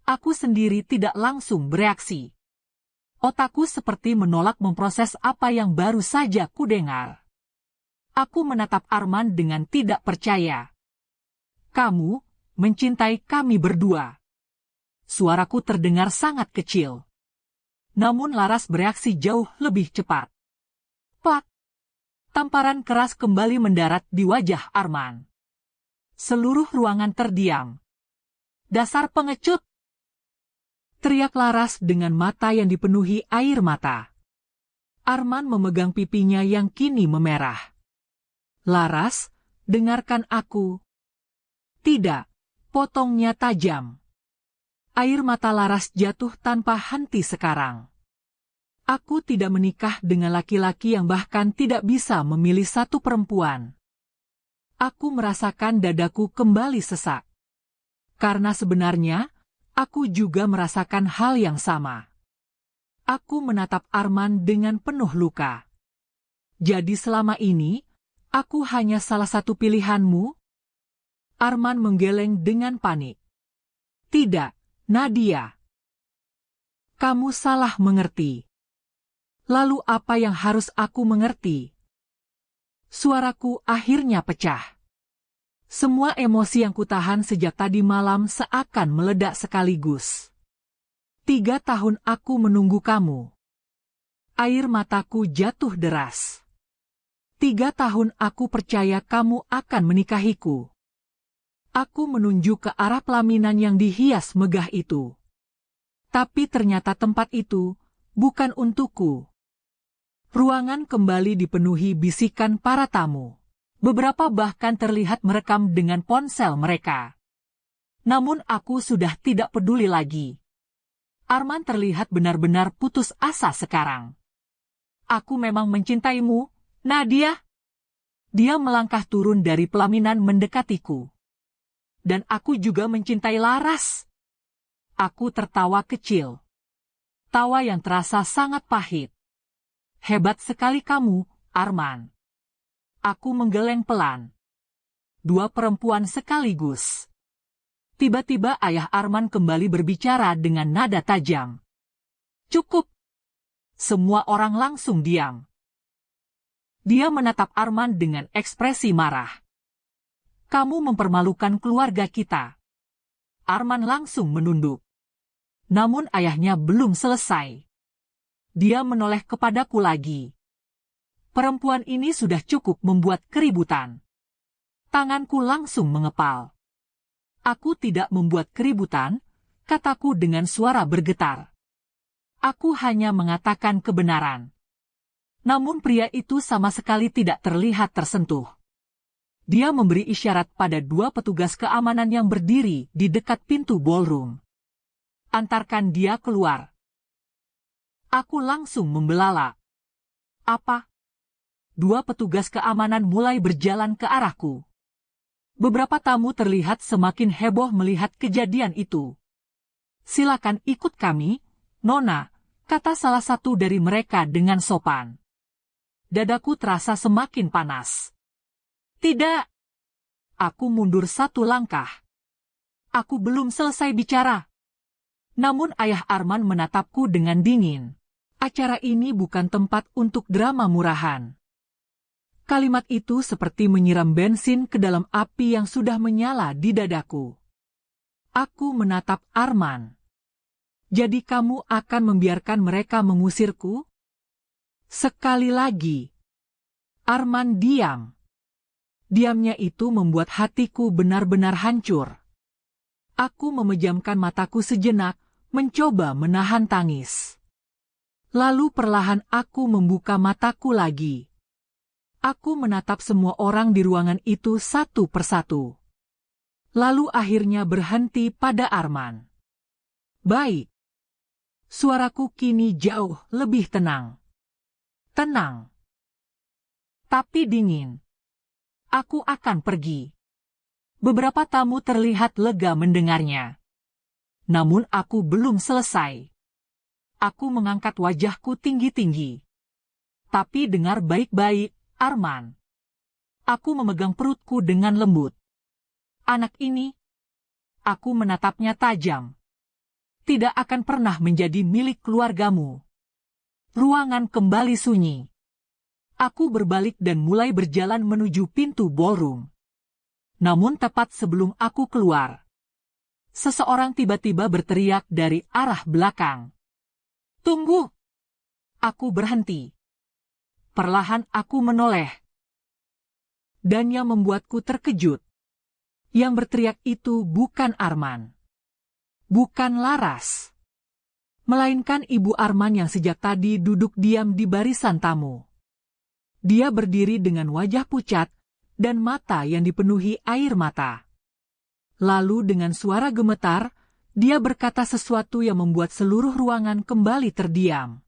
Aku sendiri tidak langsung bereaksi. Otakku seperti menolak memproses apa yang baru saja kudengar. Aku menatap Arman dengan tidak percaya. Kamu mencintai kami berdua. Suaraku terdengar sangat kecil. Namun Laras bereaksi jauh lebih cepat. Plak! Tamparan keras kembali mendarat di wajah Arman. Seluruh ruangan terdiam. Dasar pengecut! Teriak Laras dengan mata yang dipenuhi air mata. Arman memegang pipinya yang kini memerah. Laras, dengarkan aku. Tidak, potongnya tajam. Air mata Laras jatuh tanpa henti sekarang. Aku tidak menikah dengan laki-laki yang bahkan tidak bisa memilih satu perempuan. Aku merasakan dadaku kembali sesak. Karena sebenarnya, aku juga merasakan hal yang sama. Aku menatap Arman dengan penuh luka. Jadi selama ini, aku hanya salah satu pilihanmu? Arman menggeleng dengan panik. Tidak, Nadia. Kamu salah mengerti. Lalu apa yang harus aku mengerti? Suaraku akhirnya pecah. Semua emosi yang kutahan sejak tadi malam seakan meledak sekaligus. 3 tahun aku menunggu kamu. Air mataku jatuh deras. 3 tahun aku percaya kamu akan menikahiku. Aku menunjuk ke arah pelaminan yang dihias megah itu. Tapi ternyata tempat itu bukan untukku. Ruangan kembali dipenuhi bisikan para tamu. Beberapa bahkan terlihat merekam dengan ponsel mereka. Namun aku sudah tidak peduli lagi. Arman terlihat benar-benar putus asa sekarang. Aku memang mencintaimu, Nadia. Dia melangkah turun dari pelaminan mendekatiku. Dan aku juga mencintai Laras. Aku tertawa kecil. Tawa yang terasa sangat pahit. Hebat sekali kamu, Arman. Aku menggeleng pelan. 2 perempuan sekaligus. Tiba-tiba ayah Arman kembali berbicara dengan nada tajam. Cukup. Semua orang langsung diam. Dia menatap Arman dengan ekspresi marah. Kamu mempermalukan keluarga kita. Arman langsung menunduk. Namun ayahnya belum selesai. Dia menoleh kepadaku lagi. Perempuan ini sudah cukup membuat keributan. Tanganku langsung mengepal. Aku tidak membuat keributan, kataku dengan suara bergetar. Aku hanya mengatakan kebenaran. Namun pria itu sama sekali tidak terlihat tersentuh. Dia memberi isyarat pada 2 petugas keamanan yang berdiri di dekat pintu ballroom. Antarkan dia keluar. Aku langsung membelalak. Apa? 2 petugas keamanan mulai berjalan ke arahku. Beberapa tamu terlihat semakin heboh melihat kejadian itu. Silakan ikut kami, Nona, kata salah satu dari mereka dengan sopan. Dadaku terasa semakin panas. Tidak. Aku mundur 1 langkah. Aku belum selesai bicara. Namun ayah Arman menatapku dengan dingin. Acara ini bukan tempat untuk drama murahan. Kalimat itu seperti menyiram bensin ke dalam api yang sudah menyala di dadaku. Aku menatap Arman. Jadi kamu akan membiarkan mereka mengusirku? Sekali lagi. Arman diam. Diamnya itu membuat hatiku benar-benar hancur. Aku memejamkan mataku sejenak, mencoba menahan tangis. Lalu perlahan aku membuka mataku lagi. Aku menatap semua orang di ruangan itu satu persatu. Lalu akhirnya berhenti pada Arman. Baik. Suaraku kini jauh lebih tenang. Tenang. Tapi dingin. Aku akan pergi. Beberapa tamu terlihat lega mendengarnya. Namun aku belum selesai. Aku mengangkat wajahku tinggi-tinggi. Tapi dengar baik-baik, Arman. Aku memegang perutku dengan lembut. Anak ini, aku menatapnya tajam. Tidak akan pernah menjadi milik keluargamu. Ruangan kembali sunyi. Aku berbalik dan mulai berjalan menuju pintu ballroom. Namun tepat sebelum aku keluar, seseorang tiba-tiba berteriak dari arah belakang. Tunggu! Aku berhenti. Perlahan aku menoleh. Dan yang membuatku terkejut. Yang berteriak itu bukan Arman. Bukan Laras. Melainkan Ibu Arman yang sejak tadi duduk diam di barisan tamu. Dia berdiri dengan wajah pucat dan mata yang dipenuhi air mata. Lalu dengan suara gemetar, dia berkata sesuatu yang membuat seluruh ruangan kembali terdiam.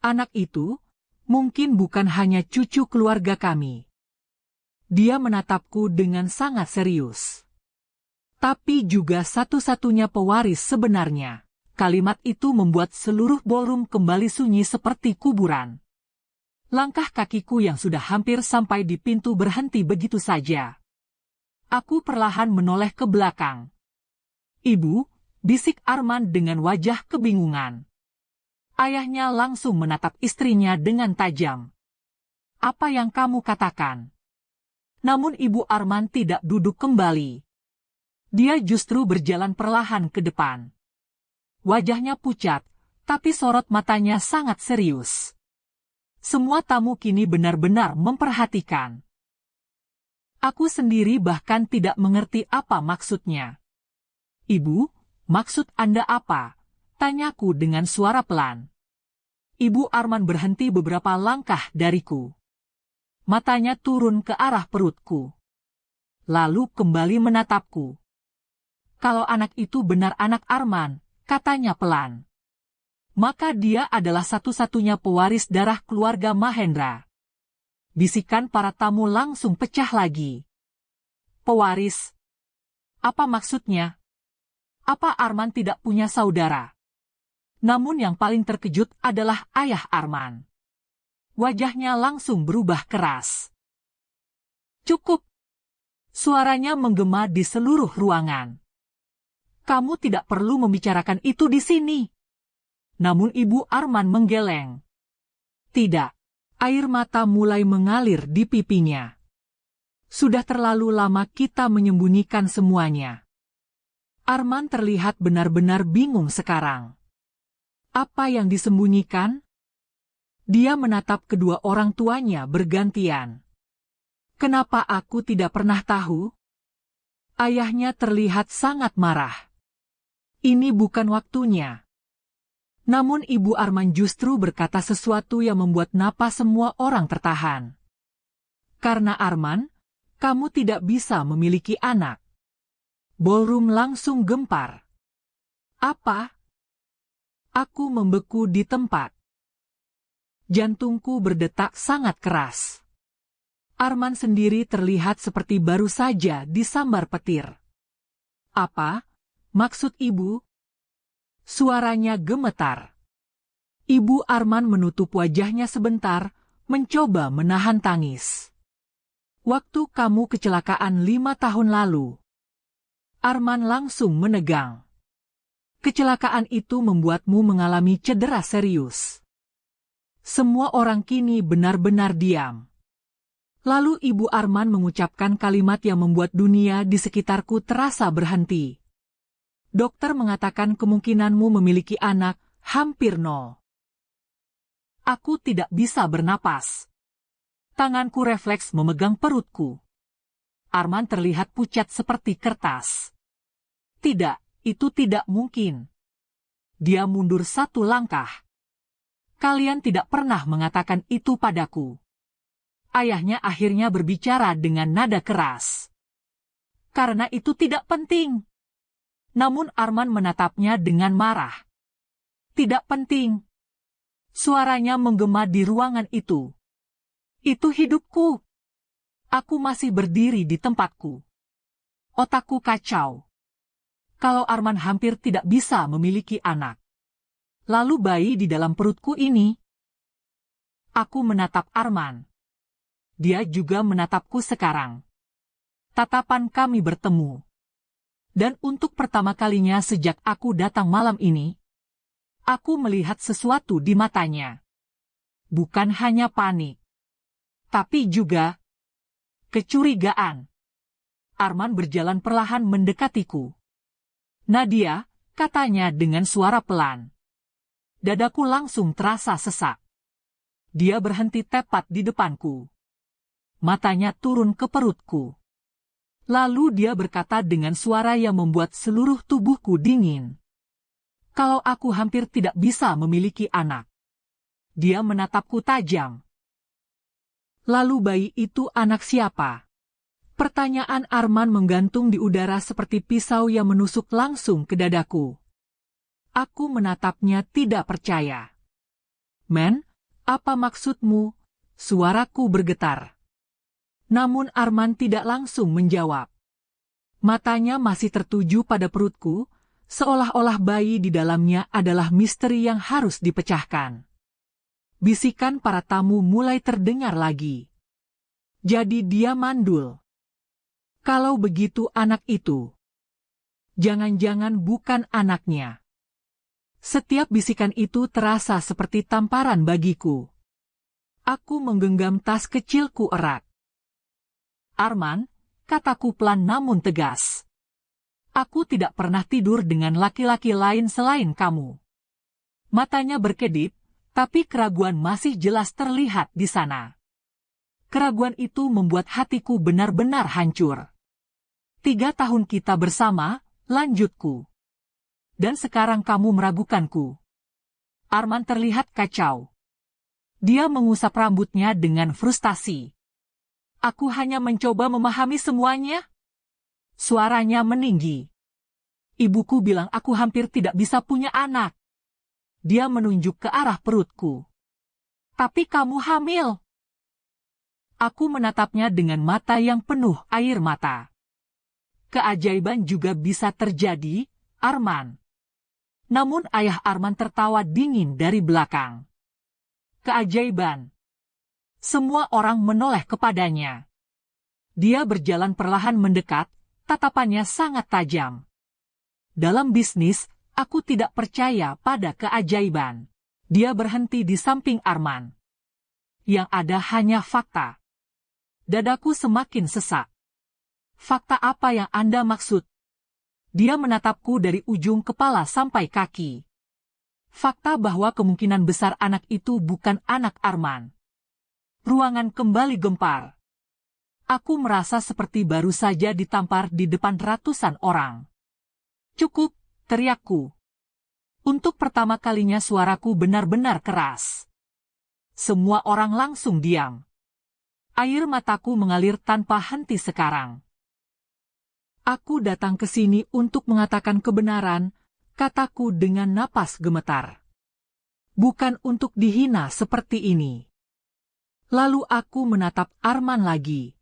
Anak itu mungkin bukan hanya cucu keluarga kami. Dia menatapku dengan sangat serius. Tapi juga satu-satunya pewaris sebenarnya. Kalimat itu membuat seluruh ballroom kembali sunyi seperti kuburan. Langkah kakiku yang sudah hampir sampai di pintu berhenti begitu saja. Aku perlahan menoleh ke belakang. Ibu, bisik Arman dengan wajah kebingungan. Ayahnya langsung menatap istrinya dengan tajam. Apa yang kamu katakan? Namun Ibu Arman tidak duduk kembali. Dia justru berjalan perlahan ke depan. Wajahnya pucat, tapi sorot matanya sangat serius. Semua tamu kini benar-benar memperhatikan. Aku sendiri bahkan tidak mengerti apa maksudnya. Ibu, maksud Anda apa? Tanyaku dengan suara pelan. Ibu Arman berhenti beberapa langkah dariku. Matanya turun ke arah perutku. Lalu kembali menatapku. Kalau anak itu benar anak Arman, katanya pelan. Maka dia adalah satu-satunya pewaris darah keluarga Mahendra. Bisikan para tamu langsung pecah lagi. Pewaris? Apa maksudnya? Apa Arman tidak punya saudara? Namun yang paling terkejut adalah ayah Arman. Wajahnya langsung berubah keras. Cukup. Suaranya menggema di seluruh ruangan. Kamu tidak perlu membicarakan itu di sini. Namun Ibu Arman menggeleng. Tidak. Air mata mulai mengalir di pipinya. Sudah terlalu lama kita menyembunyikan semuanya. Arman terlihat benar-benar bingung sekarang. Apa yang disembunyikan? Dia menatap kedua orang tuanya bergantian. Kenapa aku tidak pernah tahu? Ayahnya terlihat sangat marah. Ini bukan waktunya. Namun Ibu Arman justru berkata sesuatu yang membuat napas semua orang tertahan. Karena Arman, kamu tidak bisa memiliki anak. Ballroom langsung gempar. Apa? Aku membeku di tempat. Jantungku berdetak sangat keras. Arman sendiri terlihat seperti baru saja disambar petir. Apa? Maksud ibu? Suaranya gemetar. Ibu Arman menutup wajahnya sebentar, mencoba menahan tangis. Waktu kamu kecelakaan 5 tahun lalu. Arman langsung menegang. Kecelakaan itu membuatmu mengalami cedera serius. Semua orang kini benar-benar diam. Lalu Ibu Arman mengucapkan kalimat yang membuat dunia di sekitarku terasa berhenti. Dokter mengatakan kemungkinanmu memiliki anak hampir nol. Aku tidak bisa bernapas. Tanganku refleks memegang perutku. Arman terlihat pucat seperti kertas. Tidak, itu tidak mungkin. Dia mundur 1 langkah. Kalian tidak pernah mengatakan itu padaku. Ayahnya akhirnya berbicara dengan nada keras. karena itu tidak penting. Namun Arman menatapnya dengan marah. Tidak penting. Suaranya menggema di ruangan itu. Itu hidupku. Aku masih berdiri di tempatku. Otakku kacau. Kalau Arman hampir tidak bisa memiliki anak. Lalu bayi di dalam perutku ini. Aku menatap Arman. Dia juga menatapku sekarang. Tatapan kami bertemu. Dan untuk pertama kalinya sejak aku datang malam ini, aku melihat sesuatu di matanya. Bukan hanya panik, tapi juga kecurigaan. Arman berjalan perlahan mendekatiku. Nadia, katanya dengan suara pelan. Dadaku langsung terasa sesak. Dia berhenti tepat di depanku. Matanya turun ke perutku. Lalu dia berkata dengan suara yang membuat seluruh tubuhku dingin. Kalau aku hampir tidak bisa memiliki anak. Dia menatapku tajam. Lalu bayi itu anak siapa? Pertanyaan Arman menggantung di udara seperti pisau yang menusuk langsung ke dadaku. Aku menatapnya tidak percaya. Men, apa maksudmu? Suaraku bergetar. Namun Arman tidak langsung menjawab. Matanya masih tertuju pada perutku, seolah-olah bayi di dalamnya adalah misteri yang harus dipecahkan. Bisikan para tamu mulai terdengar lagi. Jadi dia mandul. Kalau begitu anak itu, jangan-jangan bukan anaknya. Setiap bisikan itu terasa seperti tamparan bagiku. Aku menggenggam tas kecilku erat. Arman, kataku pelan namun tegas. Aku tidak pernah tidur dengan laki-laki lain selain kamu. Matanya berkedip, tapi keraguan masih jelas terlihat di sana. Keraguan itu membuat hatiku benar-benar hancur. 3 tahun kita bersama, lanjutku. Dan sekarang kamu meragukanku. Arman terlihat kacau. Dia mengusap rambutnya dengan frustasi. Aku hanya mencoba memahami semuanya. Suaranya meninggi. Ibuku bilang aku hampir tidak bisa punya anak. Dia menunjuk ke arah perutku. Tapi kamu hamil. Aku menatapnya dengan mata yang penuh air mata. Keajaiban juga bisa terjadi, Arman. Namun ayah Arman tertawa dingin dari belakang. Keajaiban. Semua orang menoleh kepadanya. Dia berjalan perlahan mendekat, tatapannya sangat tajam. Dalam bisnis, aku tidak percaya pada keajaiban. Dia berhenti di samping Arman. Yang ada hanya fakta. Dadaku semakin sesak. Fakta apa yang Anda maksud? Dia menatapku dari ujung kepala sampai kaki. Fakta bahwa kemungkinan besar anak itu bukan anak Arman. Ruangan kembali gempar. Aku merasa seperti baru saja ditampar di depan ratusan orang. Cukup, teriakku. Untuk pertama kalinya suaraku benar-benar keras. Semua orang langsung diam. Air mataku mengalir tanpa henti sekarang. Aku datang ke sini untuk mengatakan kebenaran, kataku dengan napas gemetar. Bukan untuk dihina seperti ini. Lalu aku menatap Arman lagi.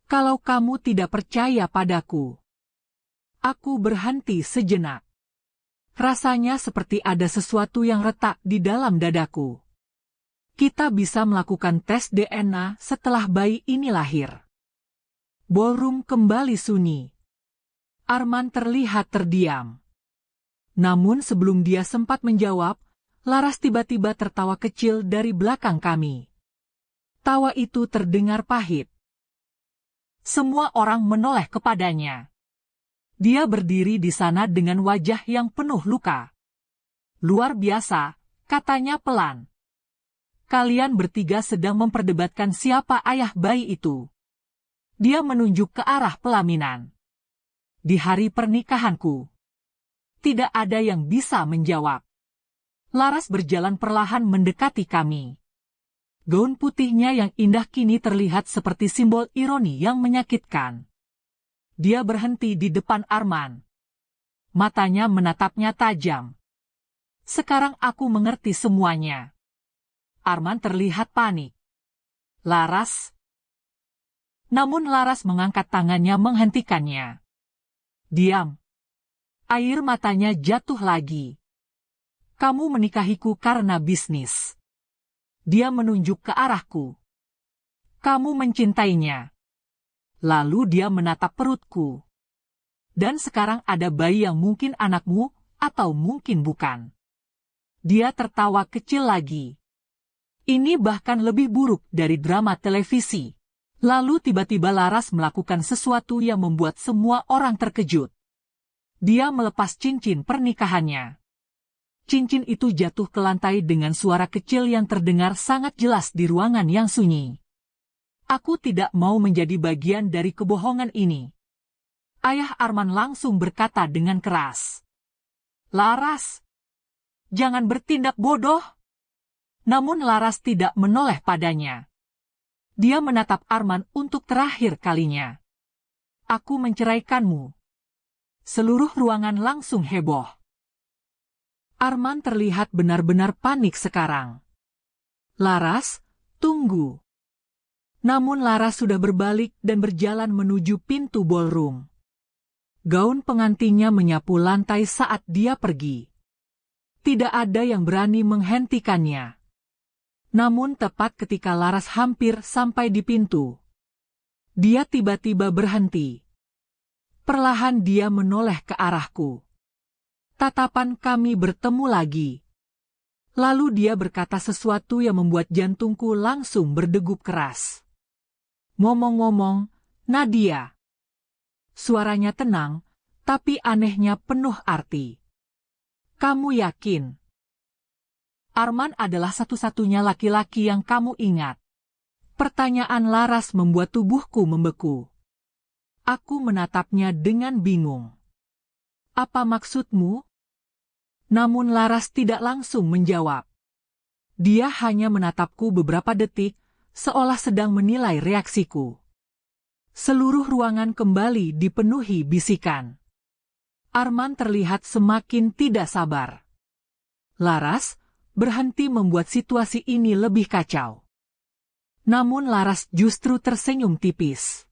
Kalau kamu tidak percaya padaku. Aku berhenti sejenak. Rasanya seperti ada sesuatu yang retak di dalam dadaku. Kita bisa melakukan tes DNA setelah bayi ini lahir. Ballroom kembali sunyi. Arman terlihat terdiam. Namun sebelum dia sempat menjawab, Laras tiba-tiba tertawa kecil dari belakang kami. Tawa itu terdengar pahit. Semua orang menoleh kepadanya. Dia berdiri di sana dengan wajah yang penuh luka. Luar biasa, katanya pelan. Kalian bertiga sedang memperdebatkan siapa ayah bayi itu. Dia menunjuk ke arah pelaminan. Di hari pernikahanku. Tidak ada yang bisa menjawab. Laras berjalan perlahan mendekati kami. Gaun putihnya yang indah kini terlihat seperti simbol ironi yang menyakitkan. Dia berhenti di depan Arman. Matanya menatapnya tajam. Sekarang aku mengerti semuanya. Arman terlihat panik. Laras. Namun Laras mengangkat tangannya menghentikannya. Diam. Air matanya jatuh lagi. Kamu menikahiku karena bisnis. Dia menunjuk ke arahku. Kamu mencintainya. Lalu dia menatap perutku. Dan sekarang ada bayi yang mungkin anakmu, atau mungkin bukan. Dia tertawa kecil lagi. Ini bahkan lebih buruk dari drama televisi. Lalu tiba-tiba Laras melakukan sesuatu yang membuat semua orang terkejut. Dia melepas cincin pernikahannya. Cincin itu jatuh ke lantai dengan suara kecil yang terdengar sangat jelas di ruangan yang sunyi. Aku tidak mau menjadi bagian dari kebohongan ini. Ayah Arman langsung berkata dengan keras. Laras, jangan bertindak bodoh. Namun Laras tidak menoleh padanya. Dia menatap Arman untuk terakhir kalinya. Aku menceraikanmu. Seluruh ruangan langsung heboh. Arman terlihat benar-benar panik sekarang. Laras, tunggu. Namun Laras sudah berbalik dan berjalan menuju pintu ballroom. Gaun pengantinnya menyapu lantai saat dia pergi. Tidak ada yang berani menghentikannya. Namun tepat ketika Laras hampir sampai di pintu, dia tiba-tiba berhenti. Perlahan dia menoleh ke arahku. Tatapan kami bertemu lagi. Lalu dia berkata sesuatu yang membuat jantungku langsung berdegup keras. Ngomong-ngomong, Nadia. Suaranya tenang, tapi anehnya penuh arti. Kamu yakin? Arman adalah satu-satunya laki-laki yang kamu ingat. Pertanyaan Laras membuat tubuhku membeku. Aku menatapnya dengan bingung. Apa maksudmu? Namun Laras tidak langsung menjawab. Dia hanya menatapku beberapa detik, seolah sedang menilai reaksiku. Seluruh ruangan kembali dipenuhi bisikan. Arman terlihat semakin tidak sabar. Laras berhenti membuat situasi ini lebih kacau. Namun Laras justru tersenyum tipis.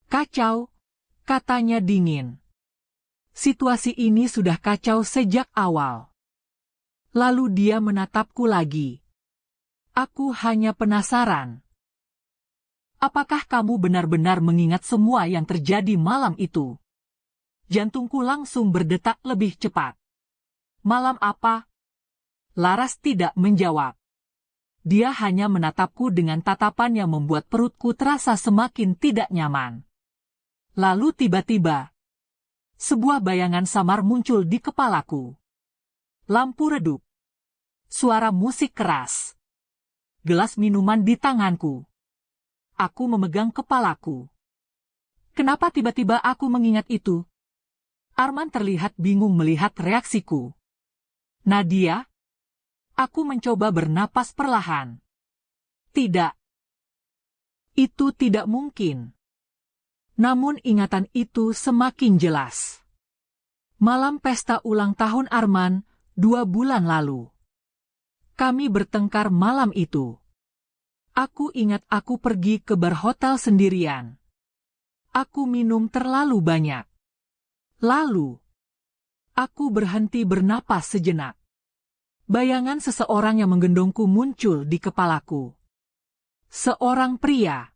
Kacau, katanya dingin. Situasi ini sudah kacau sejak awal. Lalu dia menatapku lagi. Aku hanya penasaran. Apakah kamu benar-benar mengingat semua yang terjadi malam itu? Jantungku langsung berdetak lebih cepat. Malam apa? Laras tidak menjawab. Dia hanya menatapku dengan tatapan yang membuat perutku terasa semakin tidak nyaman. Lalu tiba-tiba, sebuah bayangan samar muncul di kepalaku. Lampu redup. Suara musik keras. Gelas minuman di tanganku. Aku memegang kepalaku. Kenapa tiba-tiba aku mengingat itu? Arman terlihat bingung melihat reaksiku. Nadia? Aku mencoba bernapas perlahan. Tidak. Itu tidak mungkin. Namun ingatan itu semakin jelas. Malam pesta ulang tahun Arman, 2 bulan lalu. Kami bertengkar malam itu. Aku ingat aku pergi ke bar hotel sendirian. Aku minum terlalu banyak. Lalu, aku berhenti bernapas sejenak. Bayangan seseorang yang menggendongku muncul di kepalaku. Seorang pria.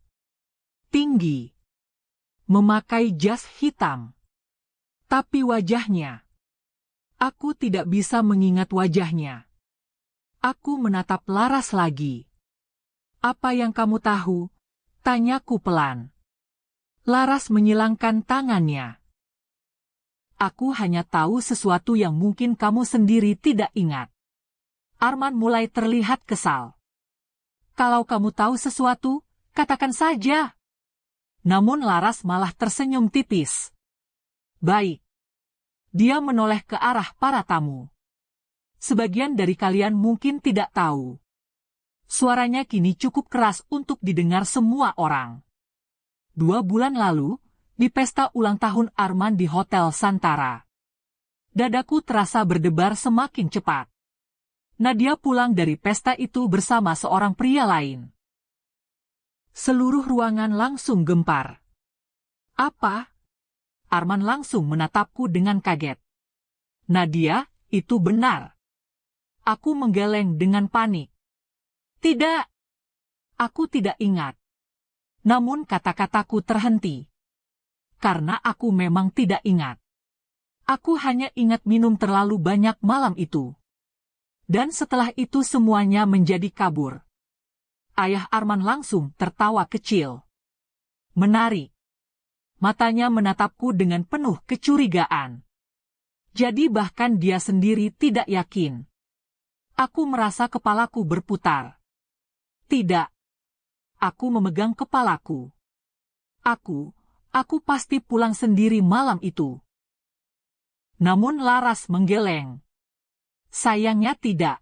Tinggi. Memakai jas hitam. Tapi wajahnya. Aku tidak bisa mengingat wajahnya. Aku menatap Laras lagi. Apa yang kamu tahu? Tanyaku pelan. Laras menyilangkan tangannya. Aku hanya tahu sesuatu yang mungkin kamu sendiri tidak ingat. Arman mulai terlihat kesal. Kalau kamu tahu sesuatu, katakan saja. Namun Laras malah tersenyum tipis. Baik. Dia menoleh ke arah para tamu. Sebagian dari kalian mungkin tidak tahu. Suaranya kini cukup keras untuk didengar semua orang. 2 bulan lalu, Di pesta ulang tahun Arman di Hotel Santara. Dadaku terasa berdebar semakin cepat. Nadia pulang dari pesta itu bersama seorang pria lain. Seluruh ruangan langsung gempar. Apa? Arman langsung menatapku dengan kaget. Nadia, itu benar. Aku menggeleng dengan panik. Tidak. Aku tidak ingat. Namun kata-kataku terhenti. Karena aku memang tidak ingat. Aku hanya ingat minum terlalu banyak malam itu. Dan setelah itu semuanya menjadi kabur. Ayah Arman langsung tertawa kecil. Menarik. Matanya menatapku dengan penuh kecurigaan. Jadi bahkan dia sendiri tidak yakin. Aku merasa kepalaku berputar. Tidak. Aku memegang kepalaku. Aku pasti pulang sendiri malam itu. Namun Laras menggeleng. Sayangnya tidak.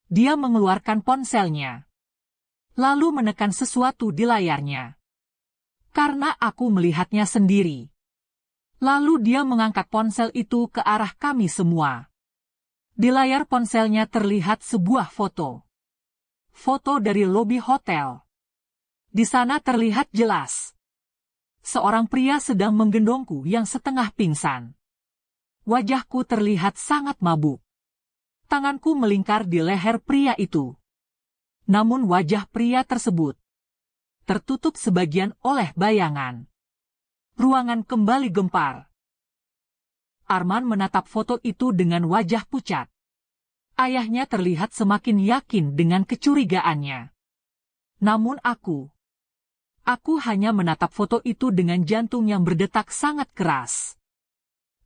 Dia mengeluarkan ponselnya. Lalu menekan sesuatu di layarnya. Karena aku melihatnya sendiri. Lalu dia mengangkat ponsel itu ke arah kami semua. Di layar ponselnya terlihat sebuah foto. Foto dari lobi hotel. Di sana terlihat jelas. Seorang pria sedang menggendongku yang setengah pingsan. Wajahku terlihat sangat mabuk. Tanganku melingkar di leher pria itu. Namun wajah pria tersebut tertutup sebagian oleh bayangan. Ruangan kembali gempar. Arman menatap foto itu dengan wajah pucat. Ayahnya terlihat semakin yakin dengan kecurigaannya. Namun aku hanya menatap foto itu dengan jantung yang berdetak sangat keras.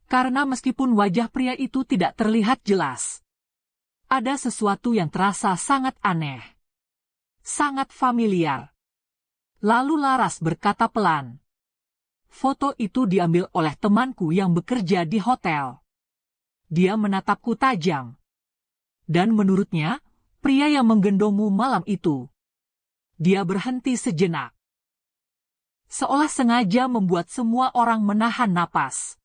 Karena meskipun wajah pria itu tidak terlihat jelas, ada sesuatu yang terasa sangat aneh. Sangat familiar. Lalu Laras berkata pelan. Foto itu diambil oleh temanku yang bekerja di hotel. Dia menatapku tajam. Dan menurutnya, pria yang menggendongmu malam itu. Dia berhenti sejenak. Seolah sengaja membuat semua orang menahan napas.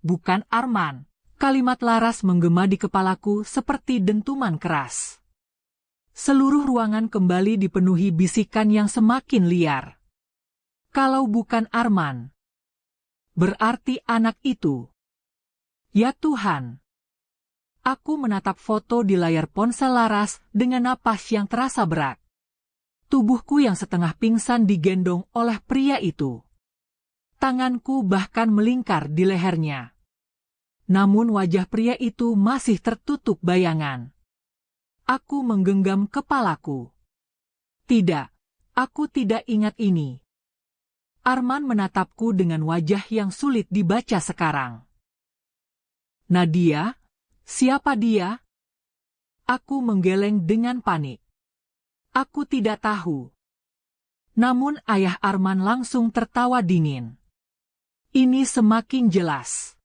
Bukan Arman. Kalimat Laras menggema di kepalaku seperti dentuman keras. Seluruh ruangan kembali dipenuhi bisikan yang semakin liar. Kalau bukan Arman, berarti anak itu. Ya Tuhan. Aku menatap foto di layar ponsel Laras dengan napas yang terasa berat. Tubuhku yang setengah pingsan digendong oleh pria itu. Tanganku bahkan melingkar di lehernya. Namun wajah pria itu masih tertutup bayangan. Aku menggenggam kepalaku. Tidak, aku tidak ingat ini. Arman menatapku dengan wajah yang sulit dibaca sekarang. Nadia? Siapa dia? Aku menggeleng dengan panik. Aku tidak tahu. Namun ayah Arman langsung tertawa dingin. Ini semakin jelas.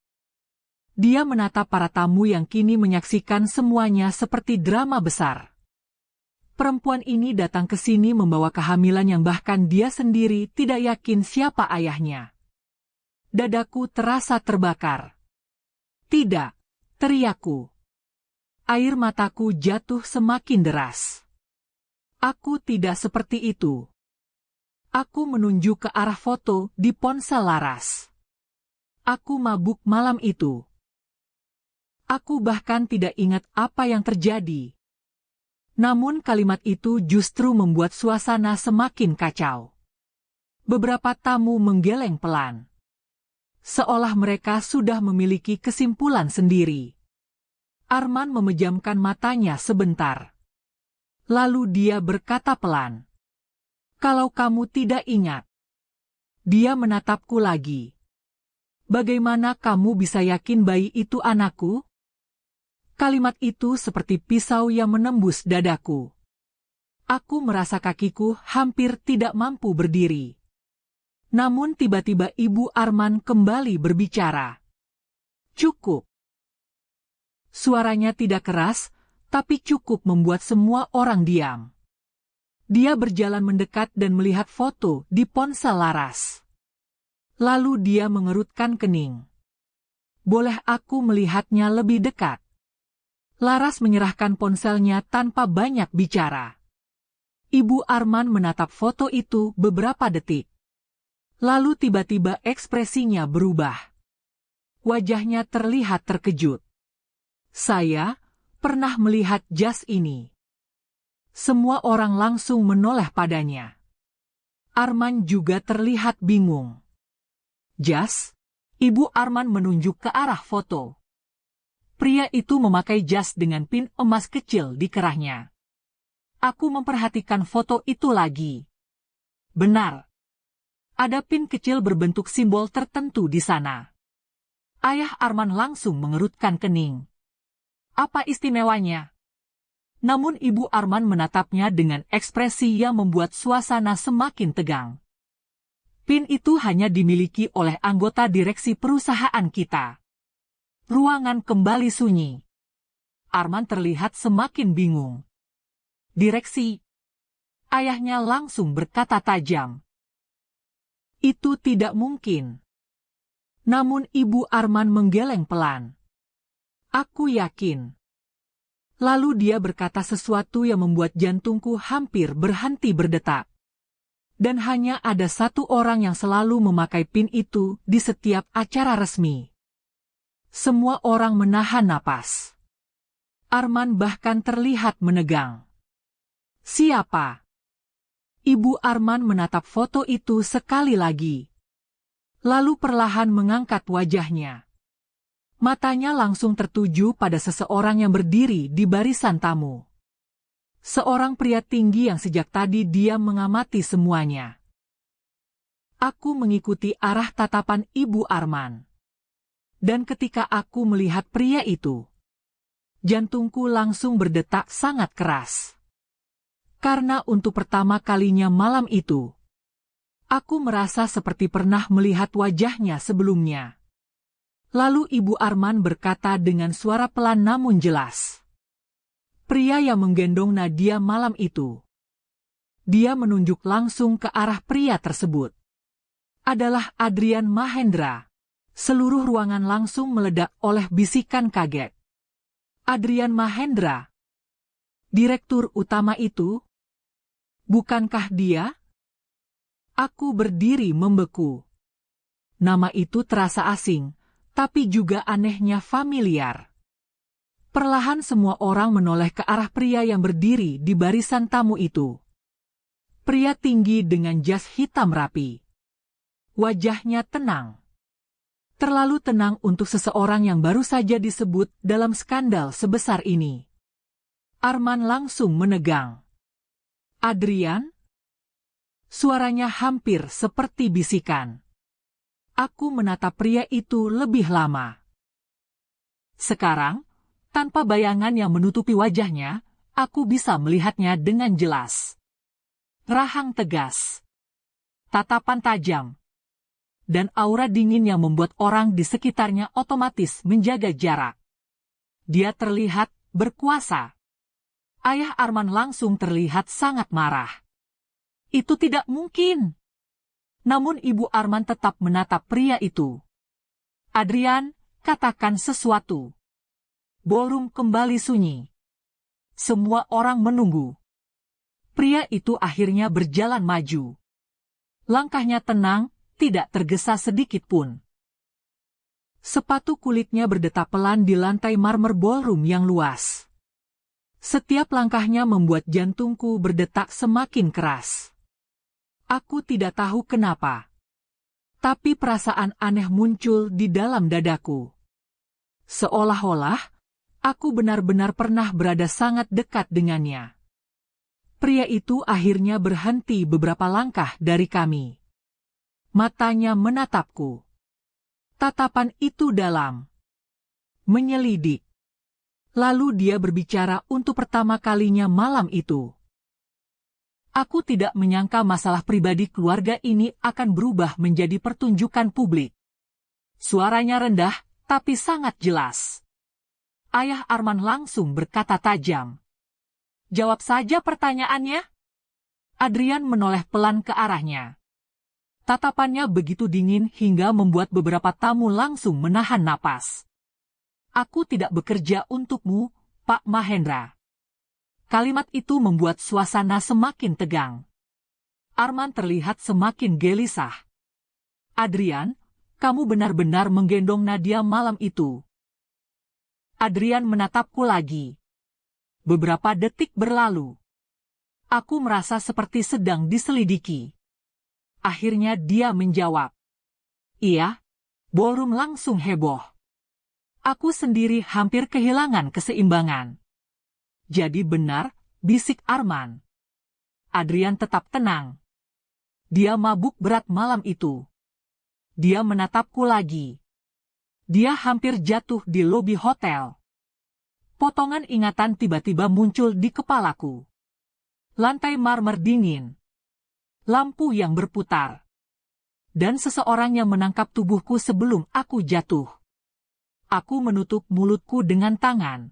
Dia menatap para tamu yang kini menyaksikan semuanya seperti drama besar. Perempuan ini datang ke sini membawa kehamilan yang bahkan dia sendiri tidak yakin siapa ayahnya. Dadaku terasa terbakar. Tidak, teriakku. Air mataku jatuh semakin deras. Aku tidak seperti itu. Aku menunjuk ke arah foto di ponsel Laras. Aku mabuk malam itu. Aku bahkan tidak ingat apa yang terjadi. Namun kalimat itu justru membuat suasana semakin kacau. Beberapa tamu menggeleng pelan. Seolah mereka sudah memiliki kesimpulan sendiri. Arman memejamkan matanya sebentar. Lalu dia berkata pelan. Kalau kamu tidak ingat. Dia menatapku lagi. Bagaimana kamu bisa yakin bayi itu anakku? Kalimat itu seperti pisau yang menembus dadaku. Aku merasa kakiku hampir tidak mampu berdiri. Namun tiba-tiba Ibu Arman kembali berbicara. Cukup. Suaranya tidak keras, tapi cukup membuat semua orang diam. Dia berjalan mendekat dan melihat foto di ponsel Laras. Lalu dia mengerutkan kening. Boleh aku melihatnya lebih dekat? Laras menyerahkan ponselnya tanpa banyak bicara. Ibu Arman menatap foto itu beberapa detik. Lalu tiba-tiba ekspresinya berubah. Wajahnya terlihat terkejut. Saya pernah melihat jas ini. Semua orang langsung menoleh padanya. Arman juga terlihat bingung. Jas? Ibu Arman menunjuk ke arah foto. Pria itu memakai jas dengan pin emas kecil di kerahnya. Aku memperhatikan foto itu lagi. Benar. Ada pin kecil berbentuk simbol tertentu di sana. Ayah Arman langsung mengerutkan kening. Apa istimewanya? Namun Ibu Arman menatapnya dengan ekspresi yang membuat suasana semakin tegang. Pin itu hanya dimiliki oleh anggota direksi perusahaan kita. Ruangan kembali sunyi. Arman terlihat semakin bingung. Direksi. Ayahnya langsung berkata tajam. Itu tidak mungkin. Namun Ibu Arman menggeleng pelan. Aku yakin. Lalu dia berkata sesuatu yang membuat jantungku hampir berhenti berdetak. Dan hanya ada satu orang yang selalu memakai pin itu di setiap acara resmi. Semua orang menahan napas. Arman bahkan terlihat menegang. Siapa? Ibu Arman menatap foto itu sekali lagi. Lalu perlahan mengangkat wajahnya. Matanya langsung tertuju pada seseorang yang berdiri di barisan tamu. Seorang pria tinggi yang sejak tadi diam mengamati semuanya. Aku mengikuti arah tatapan Ibu Arman. Dan ketika aku melihat pria itu, jantungku langsung berdetak sangat keras. Karena untuk pertama kalinya malam itu, aku merasa seperti pernah melihat wajahnya sebelumnya. Lalu Ibu Arman berkata dengan suara pelan namun jelas. Pria yang menggendong Nadia malam itu. Dia menunjuk langsung ke arah pria tersebut. Adalah Adrian Mahendra. Seluruh ruangan langsung meledak oleh bisikan kaget. Adrian Mahendra. Direktur utama itu? Bukankah dia? Aku berdiri membeku. Nama itu terasa asing, tapi juga anehnya familiar. Perlahan semua orang menoleh ke arah pria yang berdiri di barisan tamu itu. Pria tinggi dengan jas hitam rapi. Wajahnya tenang. Terlalu tenang untuk seseorang yang baru saja disebut dalam skandal sebesar ini. Arman langsung menegang. Adrian? Suaranya hampir seperti bisikan. Aku menatap pria itu lebih lama. Sekarang, tanpa bayangan yang menutupi wajahnya, aku bisa melihatnya dengan jelas. Rahang tegas. Tatapan tajam. Dan aura dingin yang membuat orang di sekitarnya otomatis menjaga jarak. Dia terlihat berkuasa. Ayah Arman langsung terlihat sangat marah. Itu tidak mungkin. Namun Ibu Arman tetap menatap pria itu. Adrian, katakan sesuatu. Ballroom kembali sunyi. Semua orang menunggu. Pria itu akhirnya berjalan maju. Langkahnya tenang, tidak tergesa sedikit pun. Sepatu kulitnya berdetak pelan di lantai marmer ballroom yang luas. Setiap langkahnya membuat jantungku berdetak semakin keras. Aku tidak tahu kenapa. Tapi perasaan aneh muncul di dalam dadaku. Seolah-olah, aku benar-benar pernah berada sangat dekat dengannya. Pria itu akhirnya berhenti beberapa langkah dari kami. Matanya menatapku. Tatapan itu dalam. Menyelidik. Lalu dia berbicara untuk pertama kalinya malam itu. Aku tidak menyangka masalah pribadi keluarga ini akan berubah menjadi pertunjukan publik. Suaranya rendah, tapi sangat jelas. Ayah Arman langsung berkata tajam. Jawab saja pertanyaannya. Adrian menoleh pelan ke arahnya. Tatapannya begitu dingin hingga membuat beberapa tamu langsung menahan napas. Aku tidak bekerja untukmu, Pak Mahendra. Kalimat itu membuat suasana semakin tegang. Arman terlihat semakin gelisah. Adrian, kamu benar-benar menggendong Nadia malam itu. Adrian menatapku lagi. Beberapa detik berlalu. Aku merasa seperti sedang diselidiki. Akhirnya dia menjawab. Iya, ballroom langsung heboh. Aku sendiri hampir kehilangan keseimbangan. Jadi benar, bisik Arman. Adrian tetap tenang. Dia mabuk berat malam itu. Dia menatapku lagi. Dia hampir jatuh di lobi hotel. Potongan ingatan tiba-tiba muncul di kepalaku. Lantai marmer dingin. Lampu yang berputar. Dan seseorang yang menangkap tubuhku sebelum aku jatuh. Aku menutup mulutku dengan tangan.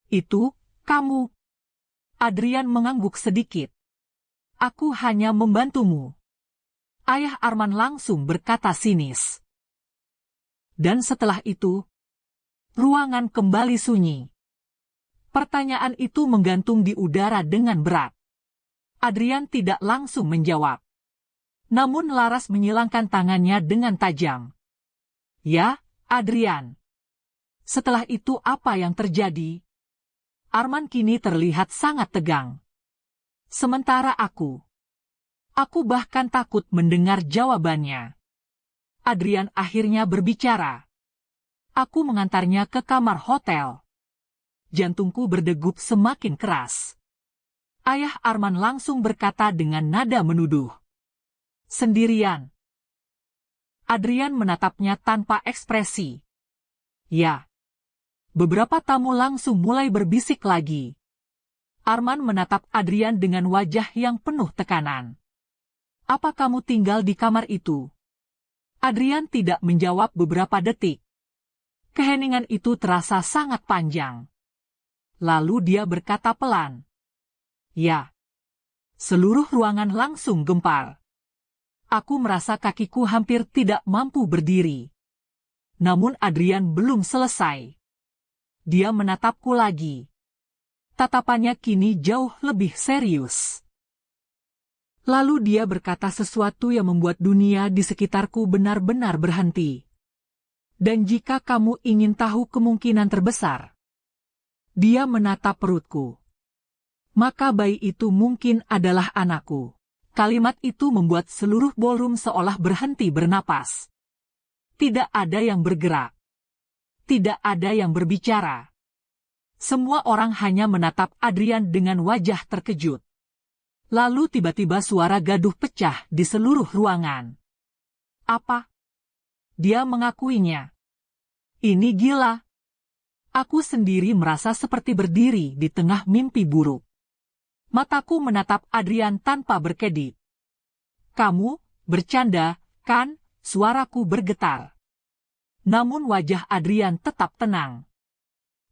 Itu, kamu. Adrian mengangguk sedikit. Aku hanya membantumu. Ayah Arman langsung berkata sinis. Dan setelah itu, ruangan kembali sunyi. Pertanyaan itu menggantung di udara dengan berat. Adrian tidak langsung menjawab. Namun Laras menyilangkan tangannya dengan tajam. Ya, Adrian. Setelah itu apa yang terjadi? Arman kini terlihat sangat tegang. Sementara aku bahkan takut mendengar jawabannya. Adrian akhirnya berbicara. Aku mengantarnya ke kamar hotel. Jantungku berdegup semakin keras. Ayah Arman langsung berkata dengan nada menuduh. Sendirian. Adrian menatapnya tanpa ekspresi. Ya. Beberapa tamu langsung mulai berbisik lagi. Arman menatap Adrian dengan wajah yang penuh tekanan. Apa kamu tinggal di kamar itu? Adrian tidak menjawab beberapa detik. Keheningan itu terasa sangat panjang. Lalu dia berkata pelan. Ya. Seluruh ruangan langsung gempar. Aku merasa kakiku hampir tidak mampu berdiri. Namun Adrian belum selesai. Dia menatapku lagi. Tatapannya kini jauh lebih serius. Lalu dia berkata sesuatu yang membuat dunia di sekitarku benar-benar berhenti. Dan jika kamu ingin tahu kemungkinan terbesar, dia menatap perutku. Maka bayi itu mungkin adalah anakku. Kalimat itu membuat seluruh ballroom seolah berhenti bernapas. Tidak ada yang bergerak. Tidak ada yang berbicara. Semua orang hanya menatap Adrian dengan wajah terkejut. Lalu tiba-tiba suara gaduh pecah di seluruh ruangan. Apa? Dia mengakuinya. Ini gila. Aku sendiri merasa seperti berdiri di tengah mimpi buruk. Mataku menatap Adrian tanpa berkedip. Kamu, bercanda, kan? Suaraku bergetar. Namun wajah Adrian tetap tenang.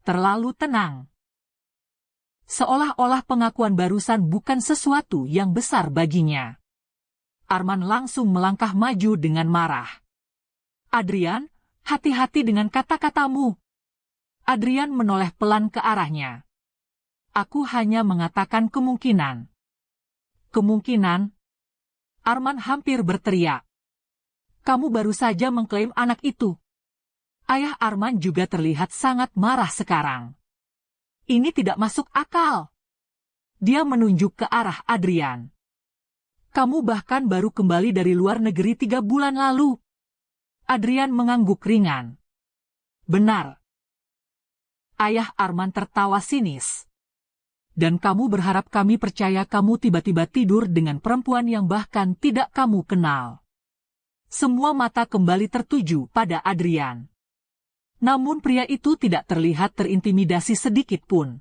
Terlalu tenang. Seolah-olah pengakuan barusan bukan sesuatu yang besar baginya. Arman langsung melangkah maju dengan marah. Adrian, hati-hati dengan kata-katamu. Adrian menoleh pelan ke arahnya. Aku hanya mengatakan kemungkinan. Kemungkinan? Arman hampir berteriak. Kamu baru saja mengklaim anak itu. Ayah Arman juga terlihat sangat marah sekarang. Ini tidak masuk akal. Dia menunjuk ke arah Adrian. Kamu bahkan baru kembali dari luar negeri 3 bulan lalu. Adrian mengangguk ringan. Benar. Ayah Arman tertawa sinis. Dan kamu berharap kami percaya kamu tiba-tiba tidur dengan perempuan yang bahkan tidak kamu kenal. Semua mata kembali tertuju pada Adrian. Namun pria itu tidak terlihat terintimidasi sedikit pun.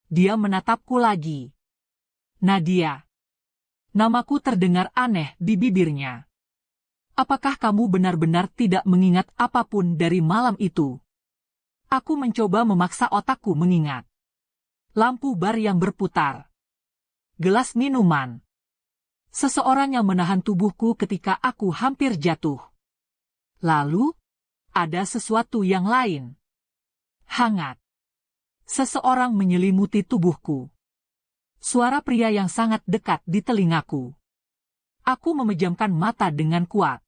Dia menatapku lagi. Nadia. Namaku terdengar aneh di bibirnya. Apakah kamu benar-benar tidak mengingat apapun dari malam itu? Aku mencoba memaksa otakku mengingat. Lampu bar yang berputar. Gelas minuman. Seseorang yang menahan tubuhku ketika aku hampir jatuh. Lalu, ada sesuatu yang lain. Hangat. Seseorang menyelimuti tubuhku. Suara pria yang sangat dekat di telingaku. Aku memejamkan mata dengan kuat.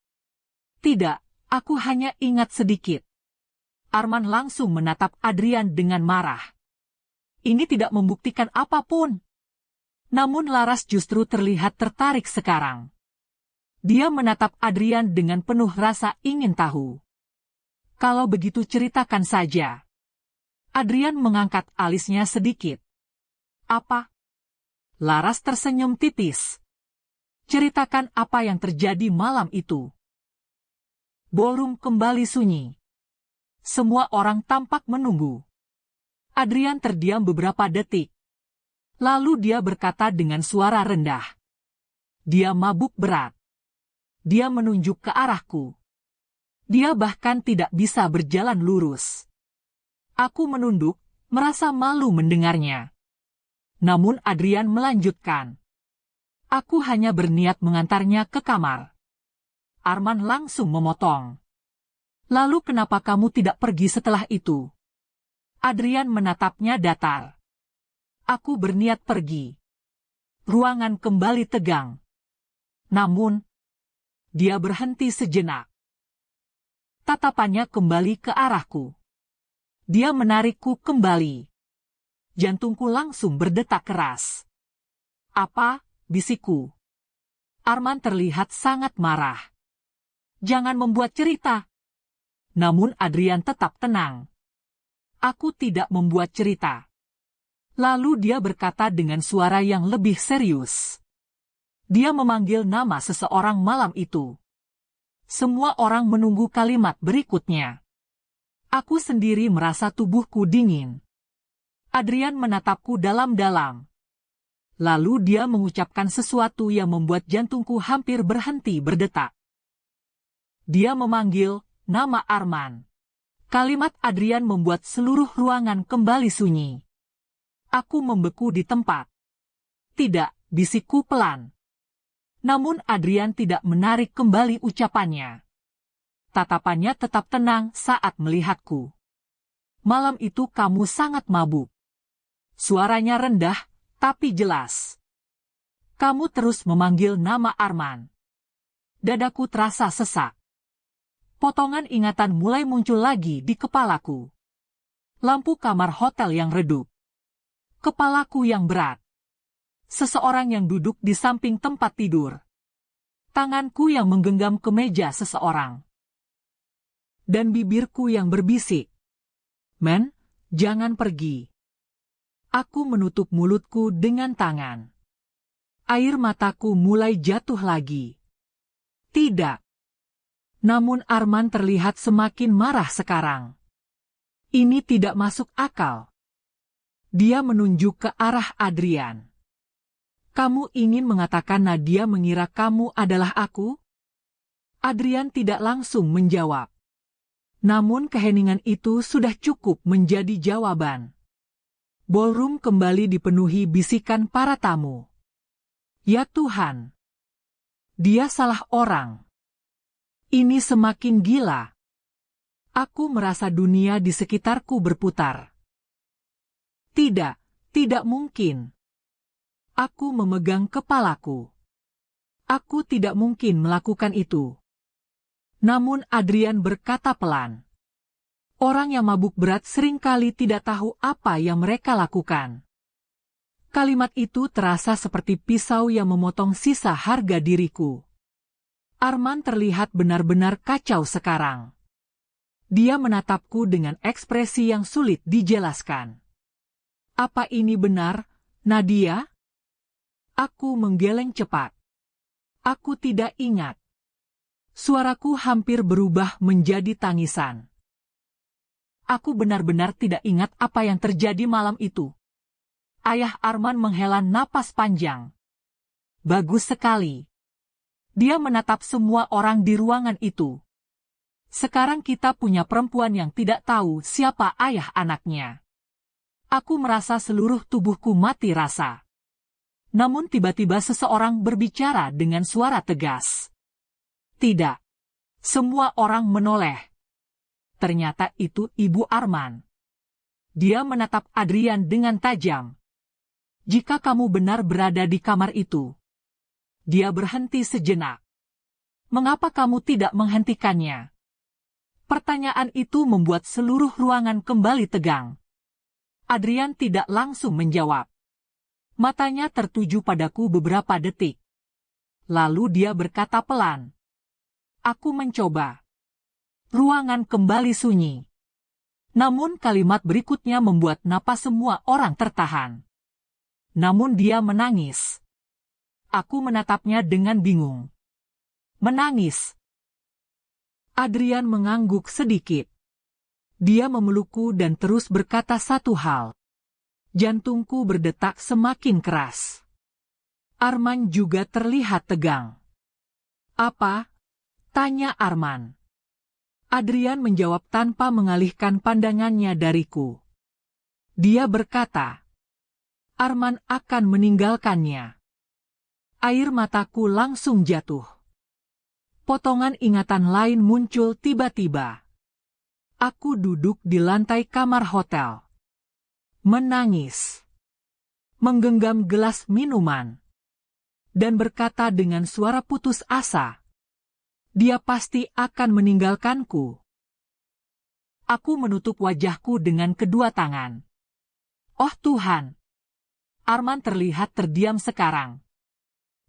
Tidak, aku hanya ingat sedikit. Arman langsung menatap Adrian dengan marah. Ini tidak membuktikan apapun. Namun Laras justru terlihat tertarik sekarang. Dia menatap Adrian dengan penuh rasa ingin tahu. Kalau begitu ceritakan saja. Adrian mengangkat alisnya sedikit. Apa? Laras tersenyum tipis. Ceritakan apa yang terjadi malam itu. Ballroom kembali sunyi. Semua orang tampak menunggu. Adrian terdiam beberapa detik. Lalu dia berkata dengan suara rendah. Dia mabuk berat. Dia menunjuk ke arahku. Dia bahkan tidak bisa berjalan lurus. Aku menunduk, merasa malu mendengarnya. Namun Adrian melanjutkan. Aku hanya berniat mengantarnya ke kamar. Arman langsung memotong. Lalu kenapa kamu tidak pergi setelah itu? Adrian menatapnya datar. Aku berniat pergi. Ruangan kembali tegang. Namun, dia berhenti sejenak. Tatapannya kembali ke arahku. Dia menarikku kembali. Jantungku langsung berdetak keras. Apa? Bisikku. Arman terlihat sangat marah. Jangan membuat cerita. Namun Adrian tetap tenang. Aku tidak membuat cerita. Lalu dia berkata dengan suara yang lebih serius. Dia memanggil nama seseorang malam itu. Semua orang menunggu kalimat berikutnya. Aku sendiri merasa tubuhku dingin. Adrian menatapku dalam-dalam. Lalu dia mengucapkan sesuatu yang membuat jantungku hampir berhenti berdetak. Dia memanggil nama Arman. Kalimat Adrian membuat seluruh ruangan kembali sunyi. Aku membeku di tempat. Tidak, bisikku pelan. Namun Adrian tidak menarik kembali ucapannya. Tatapannya tetap tenang saat melihatku. Malam itu kamu sangat mabuk. Suaranya rendah, tapi jelas. Kamu terus memanggil nama Arman. Dadaku terasa sesak. Potongan ingatan mulai muncul lagi di kepalaku. Lampu kamar hotel yang redup. Kepalaku yang berat. Seseorang yang duduk di samping tempat tidur. Tanganku yang menggenggam kemeja seseorang. Dan bibirku yang berbisik. Men, jangan pergi. Aku menutup mulutku dengan tangan. Air mataku mulai jatuh lagi. Tidak. Namun Arman terlihat semakin marah sekarang. Ini tidak masuk akal. Dia menunjuk ke arah Adrian. Kamu ingin mengatakan Nadia mengira kamu adalah aku? Adrian tidak langsung menjawab. Namun keheningan itu sudah cukup menjadi jawaban. Ballroom kembali dipenuhi bisikan para tamu. Ya Tuhan! Dia salah orang. Ini semakin gila. Aku merasa dunia di sekitarku berputar. Tidak, tidak mungkin. Aku memegang kepalaku. Aku tidak mungkin melakukan itu. Namun Adrian berkata pelan. Orang yang mabuk berat seringkali tidak tahu apa yang mereka lakukan. Kalimat itu terasa seperti pisau yang memotong sisa harga diriku. Arman terlihat benar-benar kacau sekarang. Dia menatapku dengan ekspresi yang sulit dijelaskan. Apa ini benar, Nadia? Aku menggeleng cepat. Aku tidak ingat. Suaraku hampir berubah menjadi tangisan. Aku benar-benar tidak ingat apa yang terjadi malam itu. Ayah Arman menghela napas panjang. Bagus sekali. Dia menatap semua orang di ruangan itu. Sekarang kita punya perempuan yang tidak tahu siapa ayah anaknya. Aku merasa seluruh tubuhku mati rasa. Namun tiba-tiba seseorang berbicara dengan suara tegas. Tidak. Semua orang menoleh. Ternyata itu Ibu Arman. Dia menatap Adrian dengan tajam. Jika kamu benar berada di kamar itu. Dia berhenti sejenak. Mengapa kamu tidak menghentikannya? Pertanyaan itu membuat seluruh ruangan kembali tegang. Adrian tidak langsung menjawab. Matanya tertuju padaku beberapa detik. Lalu dia berkata pelan. Aku mencoba. Ruangan kembali sunyi. Namun kalimat berikutnya membuat napas semua orang tertahan. Namun dia menangis. Aku menatapnya dengan bingung. Menangis. Adrian mengangguk sedikit. Dia memelukku dan terus berkata satu hal. Jantungku berdetak semakin keras. Arman juga terlihat tegang. Apa? Tanya Arman. Adrian menjawab tanpa mengalihkan pandangannya dariku. Dia berkata, Arman akan meninggalkannya. Air mataku langsung jatuh. Potongan ingatan lain muncul tiba-tiba. Aku duduk di lantai kamar hotel. Menangis. Menggenggam gelas minuman. Dan berkata dengan suara putus asa. Dia pasti akan meninggalkanku. Aku menutup wajahku dengan kedua tangan. Oh Tuhan! Arman terlihat terdiam sekarang.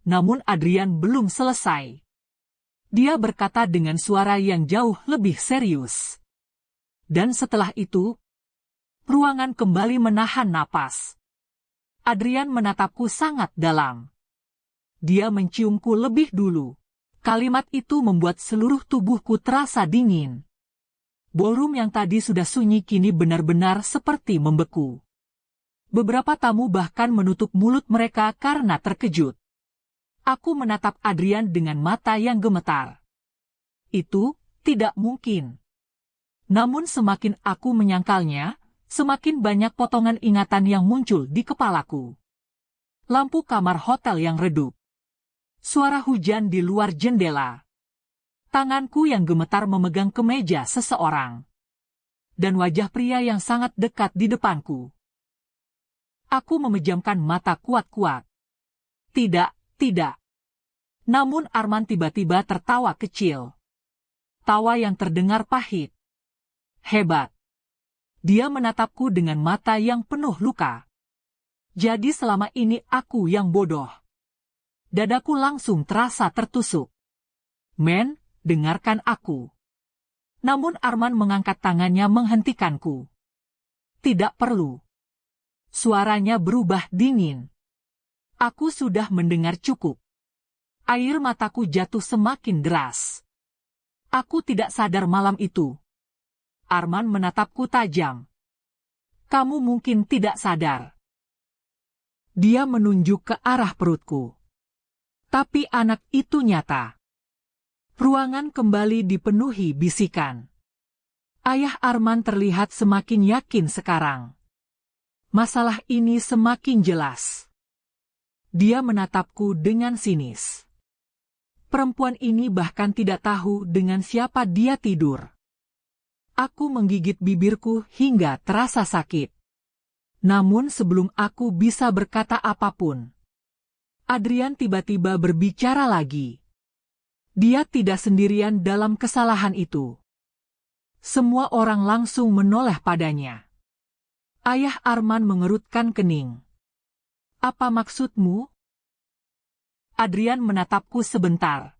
Namun Adrian belum selesai. Dia berkata dengan suara yang jauh lebih serius. Dan setelah itu, ruangan kembali menahan napas. Adrian menatapku sangat dalam. Dia menciumku lebih dulu. Kalimat itu membuat seluruh tubuhku terasa dingin. Ballroom yang tadi sudah sunyi kini benar-benar seperti membeku. Beberapa tamu bahkan menutup mulut mereka karena terkejut. Aku menatap Adrian dengan mata yang gemetar. Itu tidak mungkin. Namun semakin aku menyangkalnya, semakin banyak potongan ingatan yang muncul di kepalaku. Lampu kamar hotel yang redup. Suara hujan di luar jendela. Tanganku yang gemetar memegang kemeja seseorang. Dan wajah pria yang sangat dekat di depanku. Aku memejamkan mata kuat-kuat. Tidak, tidak. Namun Arman tiba-tiba tertawa kecil. Tawa yang terdengar pahit. Hebat. Dia menatapku dengan mata yang penuh luka. Jadi selama ini aku yang bodoh. Dadaku langsung terasa tertusuk. Men, dengarkan aku. Namun Arman mengangkat tangannya menghentikanku. Tidak perlu. Suaranya berubah dingin. Aku sudah mendengar cukup. Air mataku jatuh semakin deras. Aku tidak sadar malam itu. Arman menatapku tajam. Kamu mungkin tidak sadar. Dia menunjuk ke arah perutku. Tapi anak itu nyata. Ruangan kembali dipenuhi bisikan. Ayah Arman terlihat semakin yakin sekarang. Masalah ini semakin jelas. Dia menatapku dengan sinis. Perempuan ini bahkan tidak tahu dengan siapa dia tidur. Aku menggigit bibirku hingga terasa sakit. Namun sebelum aku bisa berkata apapun, Adrian tiba-tiba berbicara lagi. Dia tidak sendirian dalam kesalahan itu. Semua orang langsung menoleh padanya. Ayah Arman mengerutkan kening. Apa maksudmu? Adrian menatapku sebentar.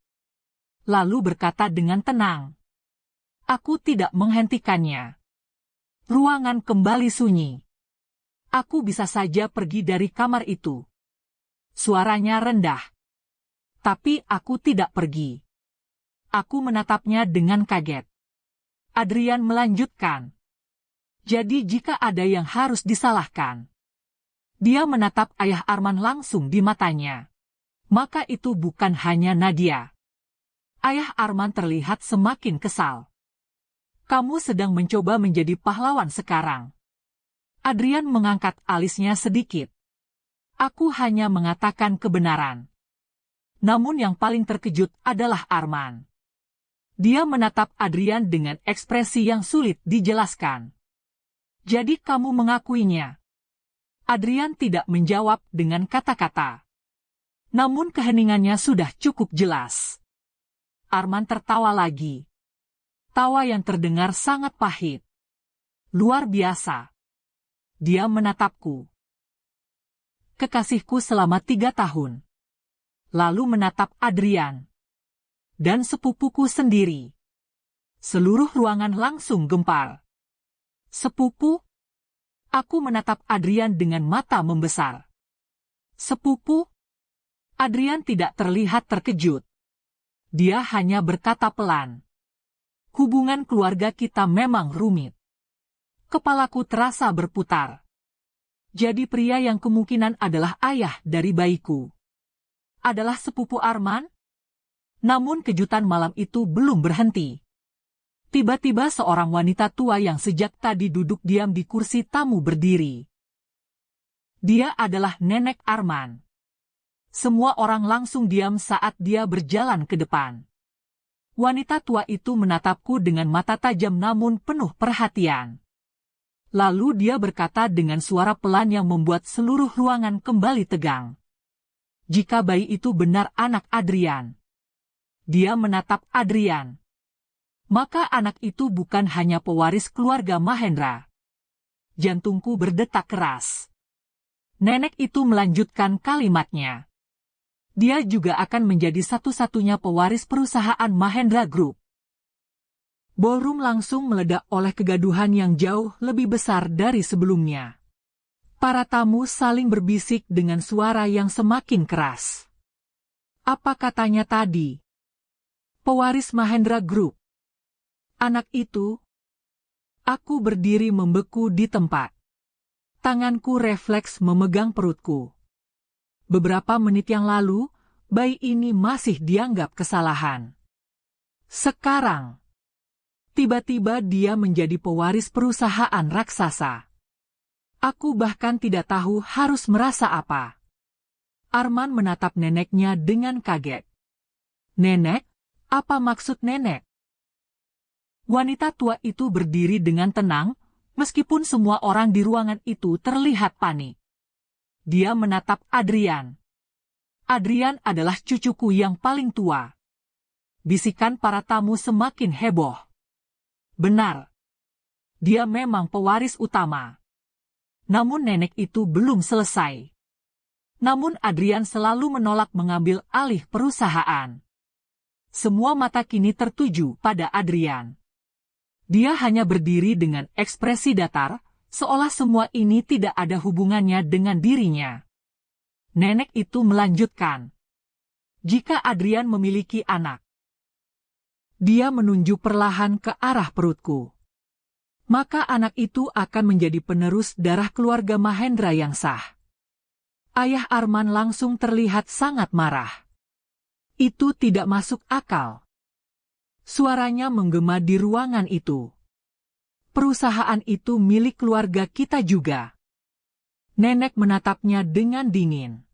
Lalu berkata dengan tenang. Aku tidak menghentikannya. Ruangan kembali sunyi. Aku bisa saja pergi dari kamar itu. Suaranya rendah. Tapi aku tidak pergi. Aku menatapnya dengan kaget. Adrian melanjutkan. Jadi jika ada yang harus disalahkan. Dia menatap ayah Arman langsung di matanya. Maka itu bukan hanya Nadia. Ayah Arman terlihat semakin kesal. Kamu sedang mencoba menjadi pahlawan sekarang. Adrian mengangkat alisnya sedikit. Aku hanya mengatakan kebenaran. Namun yang paling terkejut adalah Arman. Dia menatap Adrian dengan ekspresi yang sulit dijelaskan. Jadi kamu mengakuinya? Adrian tidak menjawab dengan kata-kata. Namun keheningannya sudah cukup jelas. Arman tertawa lagi. Tawa yang terdengar sangat pahit. Luar biasa. Dia menatapku. Kekasihku selama 3 tahun. Lalu menatap Adrian. Dan sepupuku sendiri. Seluruh ruangan langsung gempar. Sepupu? Aku menatap Adrian dengan mata membesar. Sepupu? Adrian tidak terlihat terkejut. Dia hanya berkata pelan. Hubungan keluarga kita memang rumit. Kepalaku terasa berputar. Jadi pria yang kemungkinan adalah ayah dari bayiku adalah sepupu Arman? Namun kejutan malam itu belum berhenti. Tiba-tiba seorang wanita tua yang sejak tadi duduk diam di kursi tamu berdiri. Dia adalah nenek Arman. Semua orang langsung diam saat dia berjalan ke depan. Wanita tua itu menatapku dengan mata tajam namun penuh perhatian. Lalu dia berkata dengan suara pelan yang membuat seluruh ruangan kembali tegang. Jika bayi itu benar anak Adrian. Dia menatap Adrian. Maka anak itu bukan hanya pewaris keluarga Mahendra. Jantungku berdetak keras. Nenek itu melanjutkan kalimatnya. Dia juga akan menjadi satu-satunya pewaris perusahaan Mahendra Group. Ballroom langsung meledak oleh kegaduhan yang jauh lebih besar dari sebelumnya. Para tamu saling berbisik dengan suara yang semakin keras. Apa katanya tadi? Pewaris Mahendra Group. Anak itu. Aku berdiri membeku di tempat. Tanganku refleks memegang perutku. Beberapa menit yang lalu, bayi ini masih dianggap kesalahan. Sekarang, tiba-tiba dia menjadi pewaris perusahaan raksasa. Aku bahkan tidak tahu harus merasa apa. Arman menatap neneknya dengan kaget. Nenek, apa maksud nenek? Wanita tua itu berdiri dengan tenang, meskipun semua orang di ruangan itu terlihat panik. Dia menatap Adrian. Adrian adalah cucuku yang paling tua. Bisikan para tamu semakin heboh. Benar. Dia memang pewaris utama. Namun nenek itu belum selesai. Namun Adrian selalu menolak mengambil alih perusahaan. Semua mata kini tertuju pada Adrian. Dia hanya berdiri dengan ekspresi datar, seolah semua ini tidak ada hubungannya dengan dirinya. Nenek itu melanjutkan. Jika Adrian memiliki anak, dia menunjuk perlahan ke arah perutku. Maka anak itu akan menjadi penerus darah keluarga Mahendra yang sah. Ayah Arman langsung terlihat sangat marah. Itu tidak masuk akal. Suaranya menggema di ruangan itu. Perusahaan itu milik keluarga kita juga. Nenek menatapnya dengan dingin.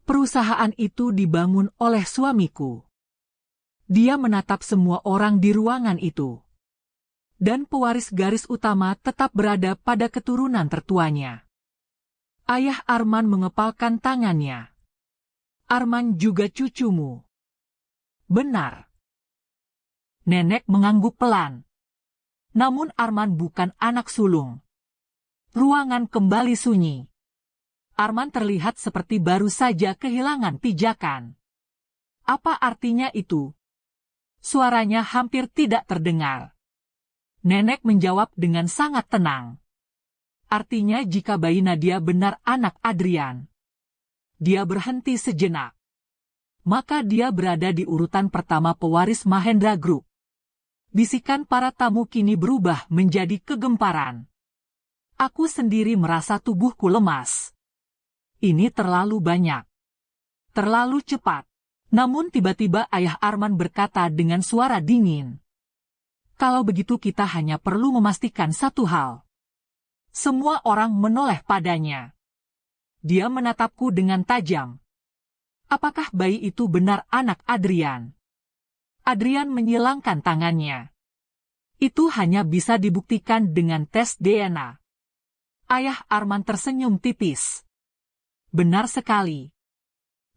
Perusahaan itu dibangun oleh suamiku. Dia menatap semua orang di ruangan itu. Dan pewaris garis utama tetap berada pada keturunan tertuanya. Ayah Arman mengepalkan tangannya. Arman juga cucumu. Benar. Nenek mengangguk pelan. Namun Arman bukan anak sulung. Ruangan kembali sunyi. Arman terlihat seperti baru saja kehilangan pijakan. Apa artinya itu? Suaranya hampir tidak terdengar. Nenek menjawab dengan sangat tenang. Artinya jika bayi Nadia benar anak Adrian. Dia berhenti sejenak. Maka dia berada di urutan pertama pewaris Mahendra Group. Bisikan para tamu kini berubah menjadi kegemparan. Aku sendiri merasa tubuhku lemas. Ini terlalu banyak. Terlalu cepat. Namun tiba-tiba ayah Arman berkata dengan suara dingin. Kalau begitu kita hanya perlu memastikan satu hal. Semua orang menoleh padanya. Dia menatapku dengan tajam. Apakah bayi itu benar anak Adrian? Adrian menyilangkan tangannya. Itu hanya bisa dibuktikan dengan tes DNA. Ayah Arman tersenyum tipis. Benar sekali.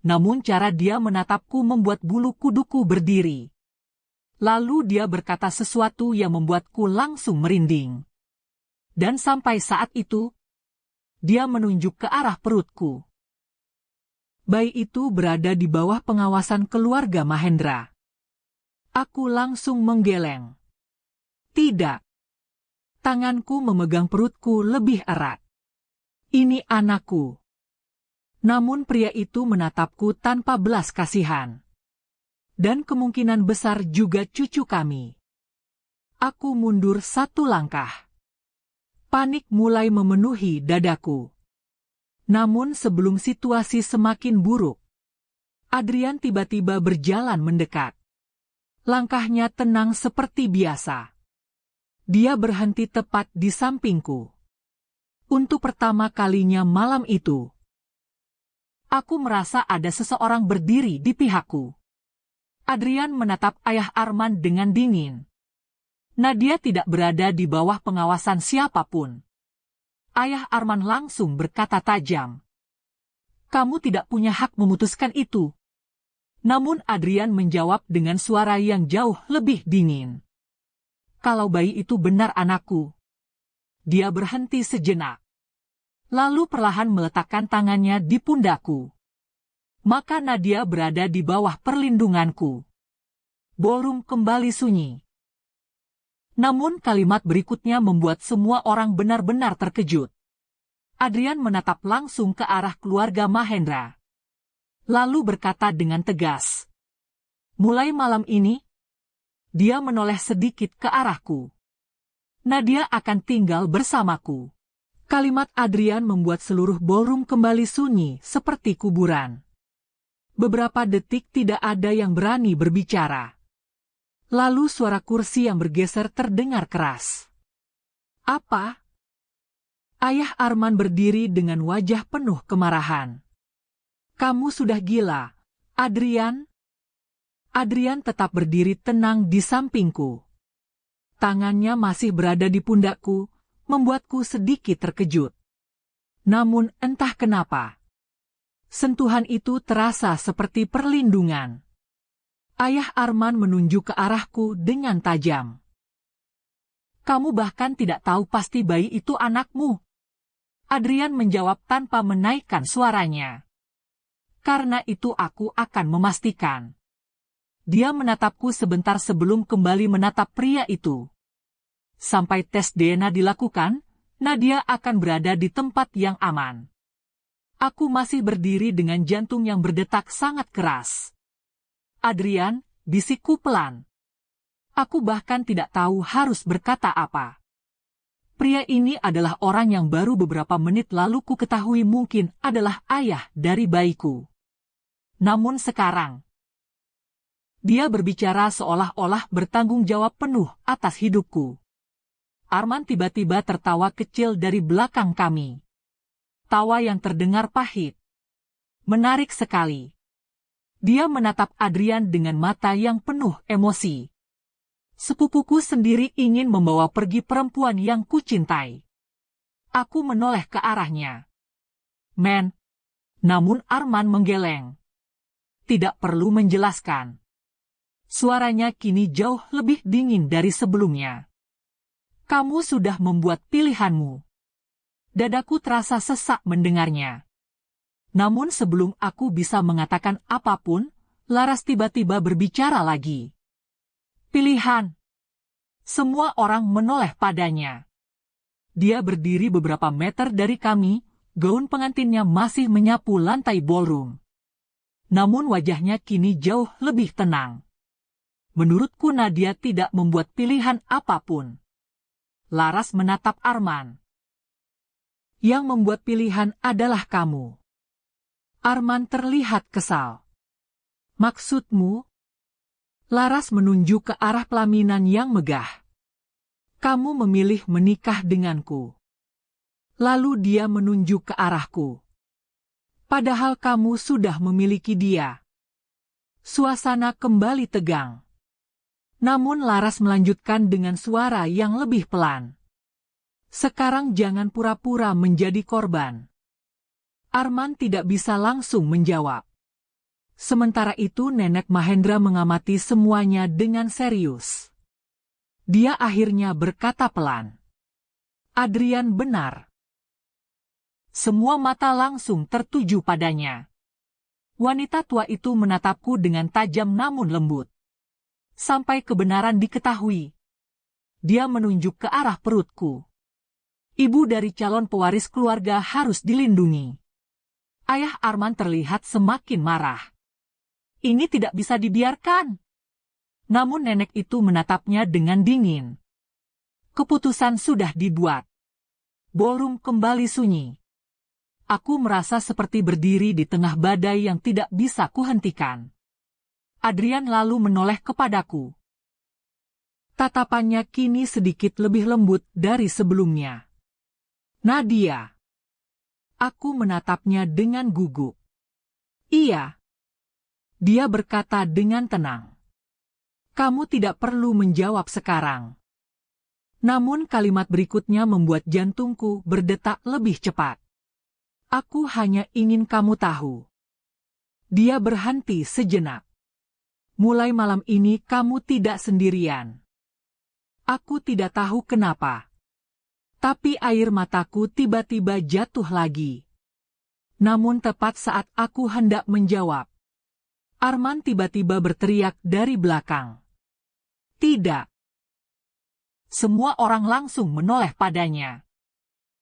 Namun cara dia menatapku membuat bulu kuduku berdiri. Lalu dia berkata sesuatu yang membuatku langsung merinding. Dan sampai saat itu, dia menunjuk ke arah perutku. Bayi itu berada di bawah pengawasan keluarga Mahendra. Aku langsung menggeleng. Tidak. Tanganku memegang perutku lebih erat. Ini anakku. Namun pria itu menatapku tanpa belas kasihan. Dan kemungkinan besar juga cucu kami. Aku mundur satu langkah. Panik mulai memenuhi dadaku. Namun sebelum situasi semakin buruk, Adrian tiba-tiba berjalan mendekat. Langkahnya tenang seperti biasa. Dia berhenti tepat di sampingku. Untuk pertama kalinya malam itu, aku merasa ada seseorang berdiri di pihakku. Adrian menatap ayah Arman dengan dingin. Nadia tidak berada di bawah pengawasan siapapun. Ayah Arman langsung berkata tajam. Kamu tidak punya hak memutuskan itu. Namun Adrian menjawab dengan suara yang jauh lebih dingin. Kalau bayi itu benar anakku. Dia berhenti sejenak. Lalu perlahan meletakkan tangannya di pundakku. Maka Nadia berada di bawah perlindunganku. Ballroom kembali sunyi. Namun kalimat berikutnya membuat semua orang benar-benar terkejut. Adrian menatap langsung ke arah keluarga Mahendra. Lalu berkata dengan tegas. Mulai malam ini, dia menoleh sedikit ke arahku. Nadia akan tinggal bersamaku. Kalimat Adrian membuat seluruh ballroom kembali sunyi seperti kuburan. Beberapa detik tidak ada yang berani berbicara. Lalu suara kursi yang bergeser terdengar keras. Apa? Ayah Arman berdiri dengan wajah penuh kemarahan. Kamu sudah gila, Adrian? Adrian tetap berdiri tenang di sampingku. Tangannya masih berada di pundakku, membuatku sedikit terkejut. Namun entah kenapa, sentuhan itu terasa seperti perlindungan. Ayah Arman menunjuk ke arahku dengan tajam. Kamu bahkan tidak tahu pasti bayi itu anakmu. Adrian menjawab tanpa menaikkan suaranya. Karena itu aku akan memastikan. Dia menatapku sebentar sebelum kembali menatap pria itu. Sampai tes DNA dilakukan, Nadia akan berada di tempat yang aman. Aku masih berdiri dengan jantung yang berdetak sangat keras. Adrian, bisikku pelan. Aku bahkan tidak tahu harus berkata apa. Pria ini adalah orang yang baru beberapa menit lalu ku ketahui mungkin adalah ayah dari bayiku. Namun sekarang, dia berbicara seolah-olah bertanggung jawab penuh atas hidupku. Arman tiba-tiba tertawa kecil dari belakang kami. Tawa yang terdengar pahit. Menarik sekali. Dia menatap Adrian dengan mata yang penuh emosi. Sepupuku sendiri ingin membawa pergi perempuan yang kucintai. Aku menoleh ke arahnya. Men. Namun Arman menggeleng. Tidak perlu menjelaskan. Suaranya kini jauh lebih dingin dari sebelumnya. Kamu sudah membuat pilihanmu. Dadaku terasa sesak mendengarnya. Namun sebelum aku bisa mengatakan apapun, Laras tiba-tiba berbicara lagi. Pilihan. Semua orang menoleh padanya. Dia berdiri beberapa meter dari kami, gaun pengantinnya masih menyapu lantai ballroom. Namun wajahnya kini jauh lebih tenang. Menurutku Nadia tidak membuat pilihan apapun. Laras menatap Arman. Yang membuat pilihan adalah kamu. Arman terlihat kesal. Maksudmu? Laras menunjuk ke arah pelaminan yang megah. Kamu memilih menikah denganku. Lalu dia menunjuk ke arahku. Padahal kamu sudah memiliki dia. Suasana kembali tegang. Namun Laras melanjutkan dengan suara yang lebih pelan. Sekarang jangan pura-pura menjadi korban. Arman tidak bisa langsung menjawab. Sementara itu Nenek Mahendra mengamati semuanya dengan serius. Dia akhirnya berkata pelan. Adrian benar. Semua mata langsung tertuju padanya. Wanita tua itu menatapku dengan tajam namun lembut. Sampai kebenaran diketahui. Dia menunjuk ke arah perutku. Ibu dari calon pewaris keluarga harus dilindungi. Ayah Arman terlihat semakin marah. Ini tidak bisa dibiarkan. Namun nenek itu menatapnya dengan dingin. Keputusan sudah dibuat. Ballroom kembali sunyi. Aku merasa seperti berdiri di tengah badai yang tidak bisa kuhentikan. Adrian lalu menoleh kepadaku. Tatapannya kini sedikit lebih lembut dari sebelumnya. Nadia. Aku menatapnya dengan gugup. Iya. Dia berkata dengan tenang. Kamu tidak perlu menjawab sekarang. Namun kalimat berikutnya membuat jantungku berdetak lebih cepat. Aku hanya ingin kamu tahu. Dia berhenti sejenak. Mulai malam ini kamu tidak sendirian. Aku tidak tahu kenapa. Tapi air mataku tiba-tiba jatuh lagi. Namun tepat saat aku hendak menjawab, Arman tiba-tiba berteriak dari belakang. Tidak. Semua orang langsung menoleh padanya.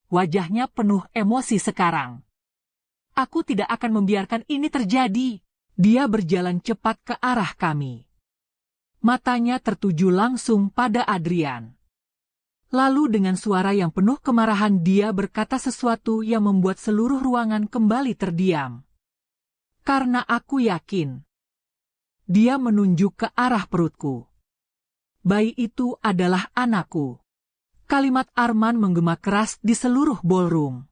Wajahnya penuh emosi sekarang. Aku tidak akan membiarkan ini terjadi. Dia berjalan cepat ke arah kami. Matanya tertuju langsung pada Adrian. Lalu dengan suara yang penuh kemarahan dia berkata sesuatu yang membuat seluruh ruangan kembali terdiam. Karena aku yakin. Dia menunjuk ke arah perutku. Bayi itu adalah anakku. Kalimat Arman menggema keras di seluruh ballroom.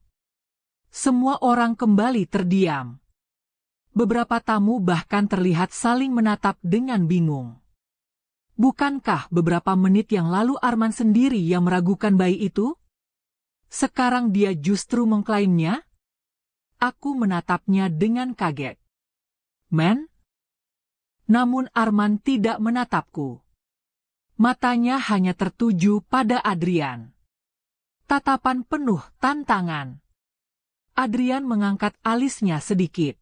Semua orang kembali terdiam. Beberapa tamu bahkan terlihat saling menatap dengan bingung. Bukankah beberapa menit yang lalu Arman sendiri yang meragukan bayi itu? Sekarang dia justru mengklaimnya? Aku menatapnya dengan kaget. Men? Namun Arman tidak menatapku. Matanya hanya tertuju pada Adrian. Tatapan penuh tantangan. Adrian mengangkat alisnya sedikit.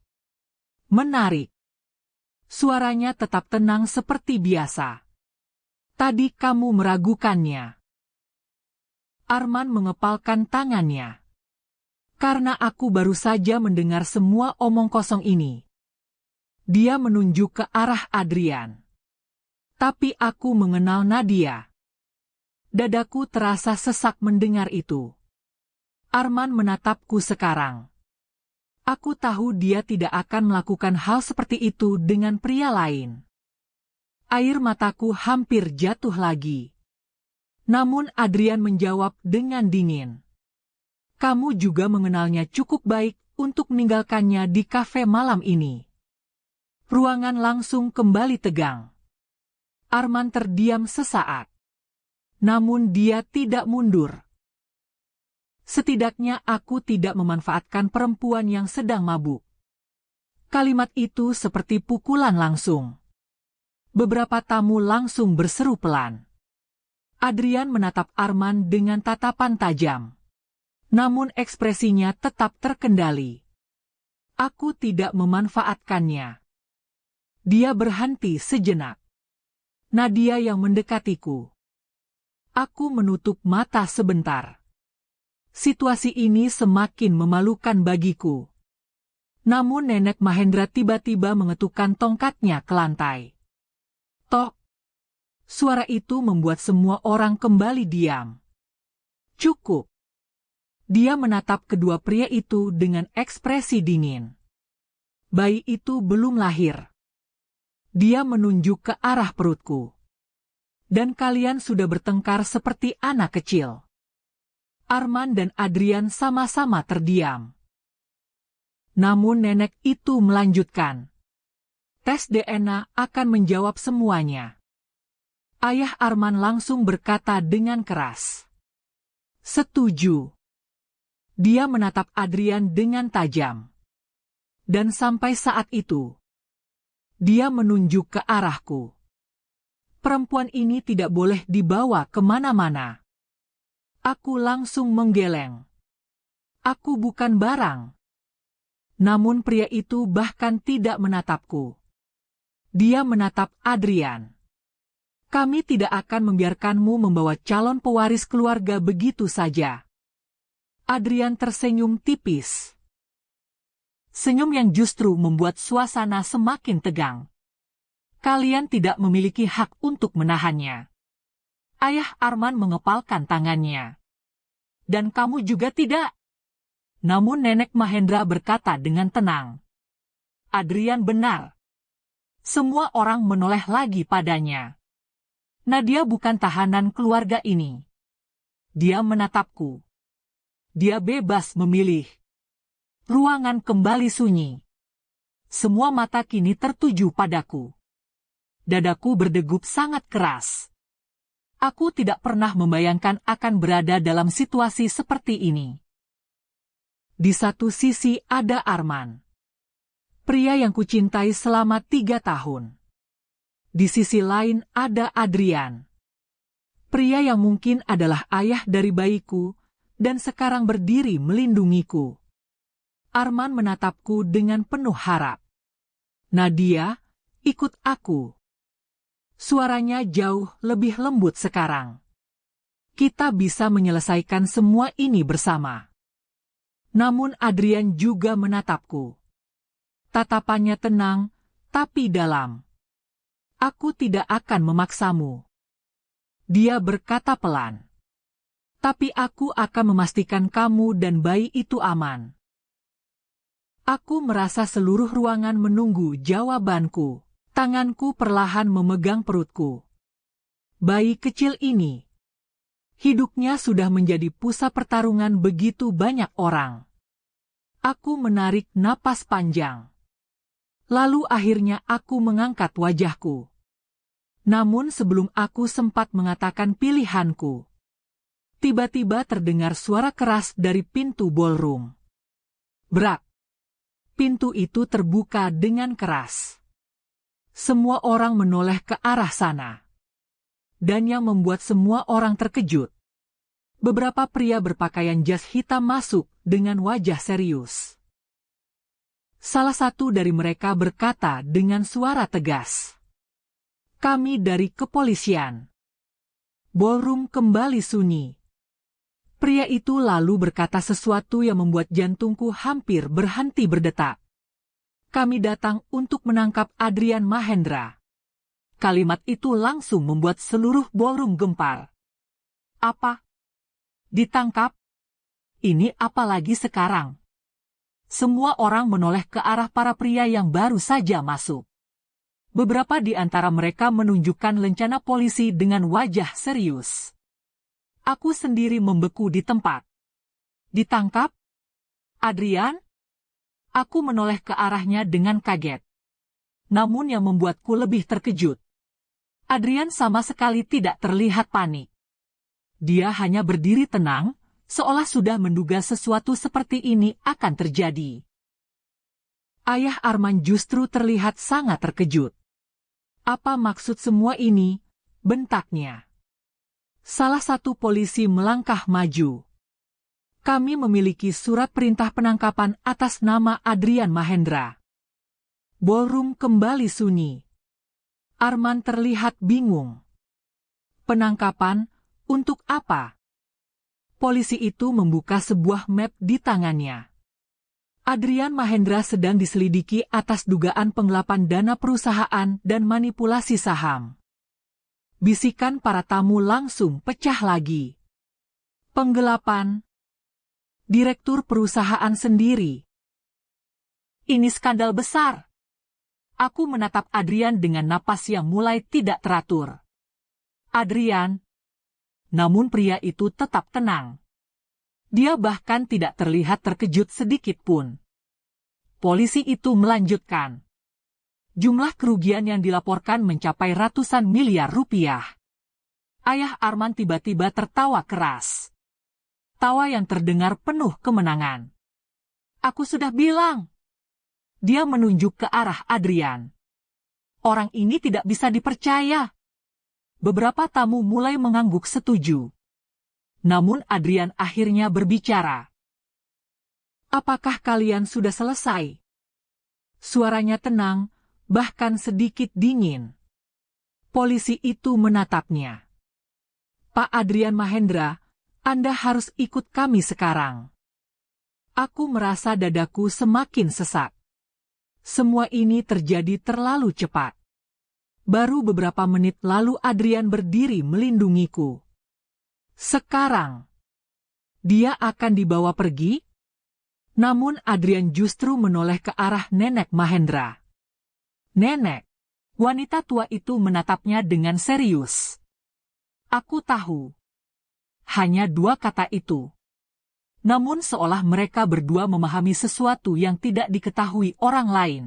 Menarik. Suaranya tetap tenang seperti biasa. Tadi kamu meragukannya. Arman mengepalkan tangannya. Karena aku baru saja mendengar semua omong kosong ini. Dia menunjuk ke arah Adrian. Tapi aku mengenal Nadia. Dadaku terasa sesak mendengar itu. Arman menatapku sekarang. Aku tahu dia tidak akan melakukan hal seperti itu dengan pria lain. Air mataku hampir jatuh lagi. Namun Adrian menjawab dengan dingin. Kamu juga mengenalnya cukup baik untuk meninggalkannya di kafe malam ini. Ruangan langsung kembali tegang. Arman terdiam sesaat. Namun dia tidak mundur. Setidaknya aku tidak memanfaatkan perempuan yang sedang mabuk. Kalimat itu seperti pukulan langsung. Beberapa tamu langsung berseru pelan. Adrian menatap Arman dengan tatapan tajam. Namun ekspresinya tetap terkendali. Aku tidak memanfaatkannya. Dia berhenti sejenak. Nadia yang mendekatiku. Aku menutup mata sebentar. Situasi ini semakin memalukan bagiku. Namun Nenek Mahendra tiba-tiba mengetukkan tongkatnya ke lantai. Tok. Suara itu membuat semua orang kembali diam. Cukup. Dia menatap kedua pria itu dengan ekspresi dingin. Bayi itu belum lahir. Dia menunjuk ke arah perutku. Dan kalian sudah bertengkar seperti anak kecil. Arman dan Adrian sama-sama terdiam. Namun nenek itu melanjutkan. Tes DNA akan menjawab semuanya. Ayah Arman langsung berkata dengan keras. Setuju. Dia menatap Adrian dengan tajam. Dan sampai saat itu, dia menunjuk ke arahku. Perempuan ini tidak boleh dibawa kemana-mana. Aku langsung menggeleng. Aku bukan barang. Namun pria itu bahkan tidak menatapku. Dia menatap Adrian. Kami tidak akan membiarkanmu membawa calon pewaris keluarga begitu saja. Adrian tersenyum tipis. Senyum yang justru membuat suasana semakin tegang. Kalian tidak memiliki hak untuk menahannya. Ayah Arman mengepalkan tangannya. Dan kamu juga tidak. Namun Nenek Mahendra berkata dengan tenang. Adrian benar. Semua orang menoleh lagi padanya. Nadia bukan tahanan keluarga ini. Dia menatapku. Dia bebas memilih. Ruangan kembali sunyi. Semua mata kini tertuju padaku. Dadaku berdegup sangat keras. Aku tidak pernah membayangkan akan berada dalam situasi seperti ini. Di satu sisi ada Arman. Pria yang kucintai selama 3 tahun. Di sisi lain ada Adrian. Pria yang mungkin adalah ayah dari bayiku dan sekarang berdiri melindungiku. Arman menatapku dengan penuh harap. Nadia, ikut aku. Suaranya jauh lebih lembut sekarang. Kita bisa menyelesaikan semua ini bersama. Namun Adrian juga menatapku. Tatapannya tenang, tapi dalam. Aku tidak akan memaksamu. Dia berkata pelan. Tapi aku akan memastikan kamu dan bayi itu aman. Aku merasa seluruh ruangan menunggu jawabanku. Tanganku perlahan memegang perutku. Bayi kecil ini. Hidupnya sudah menjadi pusat pertarungan begitu banyak orang. Aku menarik napas panjang. Lalu akhirnya aku mengangkat wajahku. Namun sebelum aku sempat mengatakan pilihanku, tiba-tiba terdengar suara keras dari pintu ballroom. Brak! Pintu itu terbuka dengan keras. Semua orang menoleh ke arah sana. Dan yang membuat semua orang terkejut. Beberapa pria berpakaian jas hitam masuk dengan wajah serius. Salah satu dari mereka berkata dengan suara tegas. Kami dari kepolisian. Ballroom kembali sunyi. Pria itu lalu berkata sesuatu yang membuat jantungku hampir berhenti berdetak. Kami datang untuk menangkap Adrian Mahendra. Kalimat itu langsung membuat seluruh ballroom gempar. Apa? Ditangkap? Ini apa lagi sekarang? Semua orang menoleh ke arah para pria yang baru saja masuk. Beberapa di antara mereka menunjukkan lencana polisi dengan wajah serius. Aku sendiri membeku di tempat. Ditangkap? Adrian? Aku menoleh ke arahnya dengan kaget. Namun yang membuatku lebih terkejut. Adrian sama sekali tidak terlihat panik. Dia hanya berdiri tenang, seolah sudah menduga sesuatu seperti ini akan terjadi. Ayah Arman justru terlihat sangat terkejut. Apa maksud semua ini? Bentaknya. Salah satu polisi melangkah maju. Kami memiliki surat perintah penangkapan atas nama Adrian Mahendra. Ballroom kembali sunyi. Arman terlihat bingung. Penangkapan? Untuk apa? Polisi itu membuka sebuah map di tangannya. Adrian Mahendra sedang diselidiki atas dugaan penggelapan dana perusahaan dan manipulasi saham. Bisikan para tamu langsung pecah lagi. Penggelapan? Direktur perusahaan sendiri. Ini skandal besar. Aku menatap Adrian dengan napas yang mulai tidak teratur. Adrian. Namun pria itu tetap tenang. Dia bahkan tidak terlihat terkejut sedikit pun. Polisi itu melanjutkan. Jumlah kerugian yang dilaporkan mencapai ratusan miliar rupiah. Ayah Arman tiba-tiba tertawa keras. Tawa yang terdengar penuh kemenangan. Aku sudah bilang. Dia menunjuk ke arah Adrian. Orang ini tidak bisa dipercaya. Beberapa tamu mulai mengangguk setuju. Namun Adrian akhirnya berbicara. Apakah kalian sudah selesai? Suaranya tenang, bahkan sedikit dingin. Polisi itu menatapnya. Pak Adrian Mahendra, Anda harus ikut kami sekarang. Aku merasa dadaku semakin sesak. Semua ini terjadi terlalu cepat. Baru beberapa menit lalu Adrian berdiri melindungiku. Sekarang, dia akan dibawa pergi? Namun Adrian justru menoleh ke arah Nenek Mahendra. Nenek, wanita tua itu menatapnya dengan serius. Aku tahu. Hanya dua kata itu. Namun seolah mereka berdua memahami sesuatu yang tidak diketahui orang lain.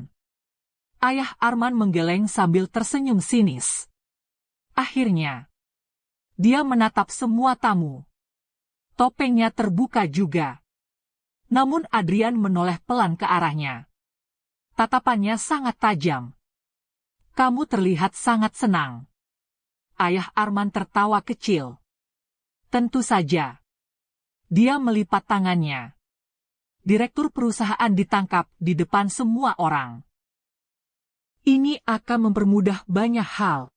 Ayah Arman menggeleng sambil tersenyum sinis. Akhirnya, dia menatap semua tamu. Topengnya terbuka juga. Namun Adrian menoleh pelan ke arahnya. Tatapannya sangat tajam. Kamu terlihat sangat senang. Ayah Arman tertawa kecil. Tentu saja. Dia melipat tangannya. Direktur perusahaan ditangkap di depan semua orang. Ini akan mempermudah banyak hal.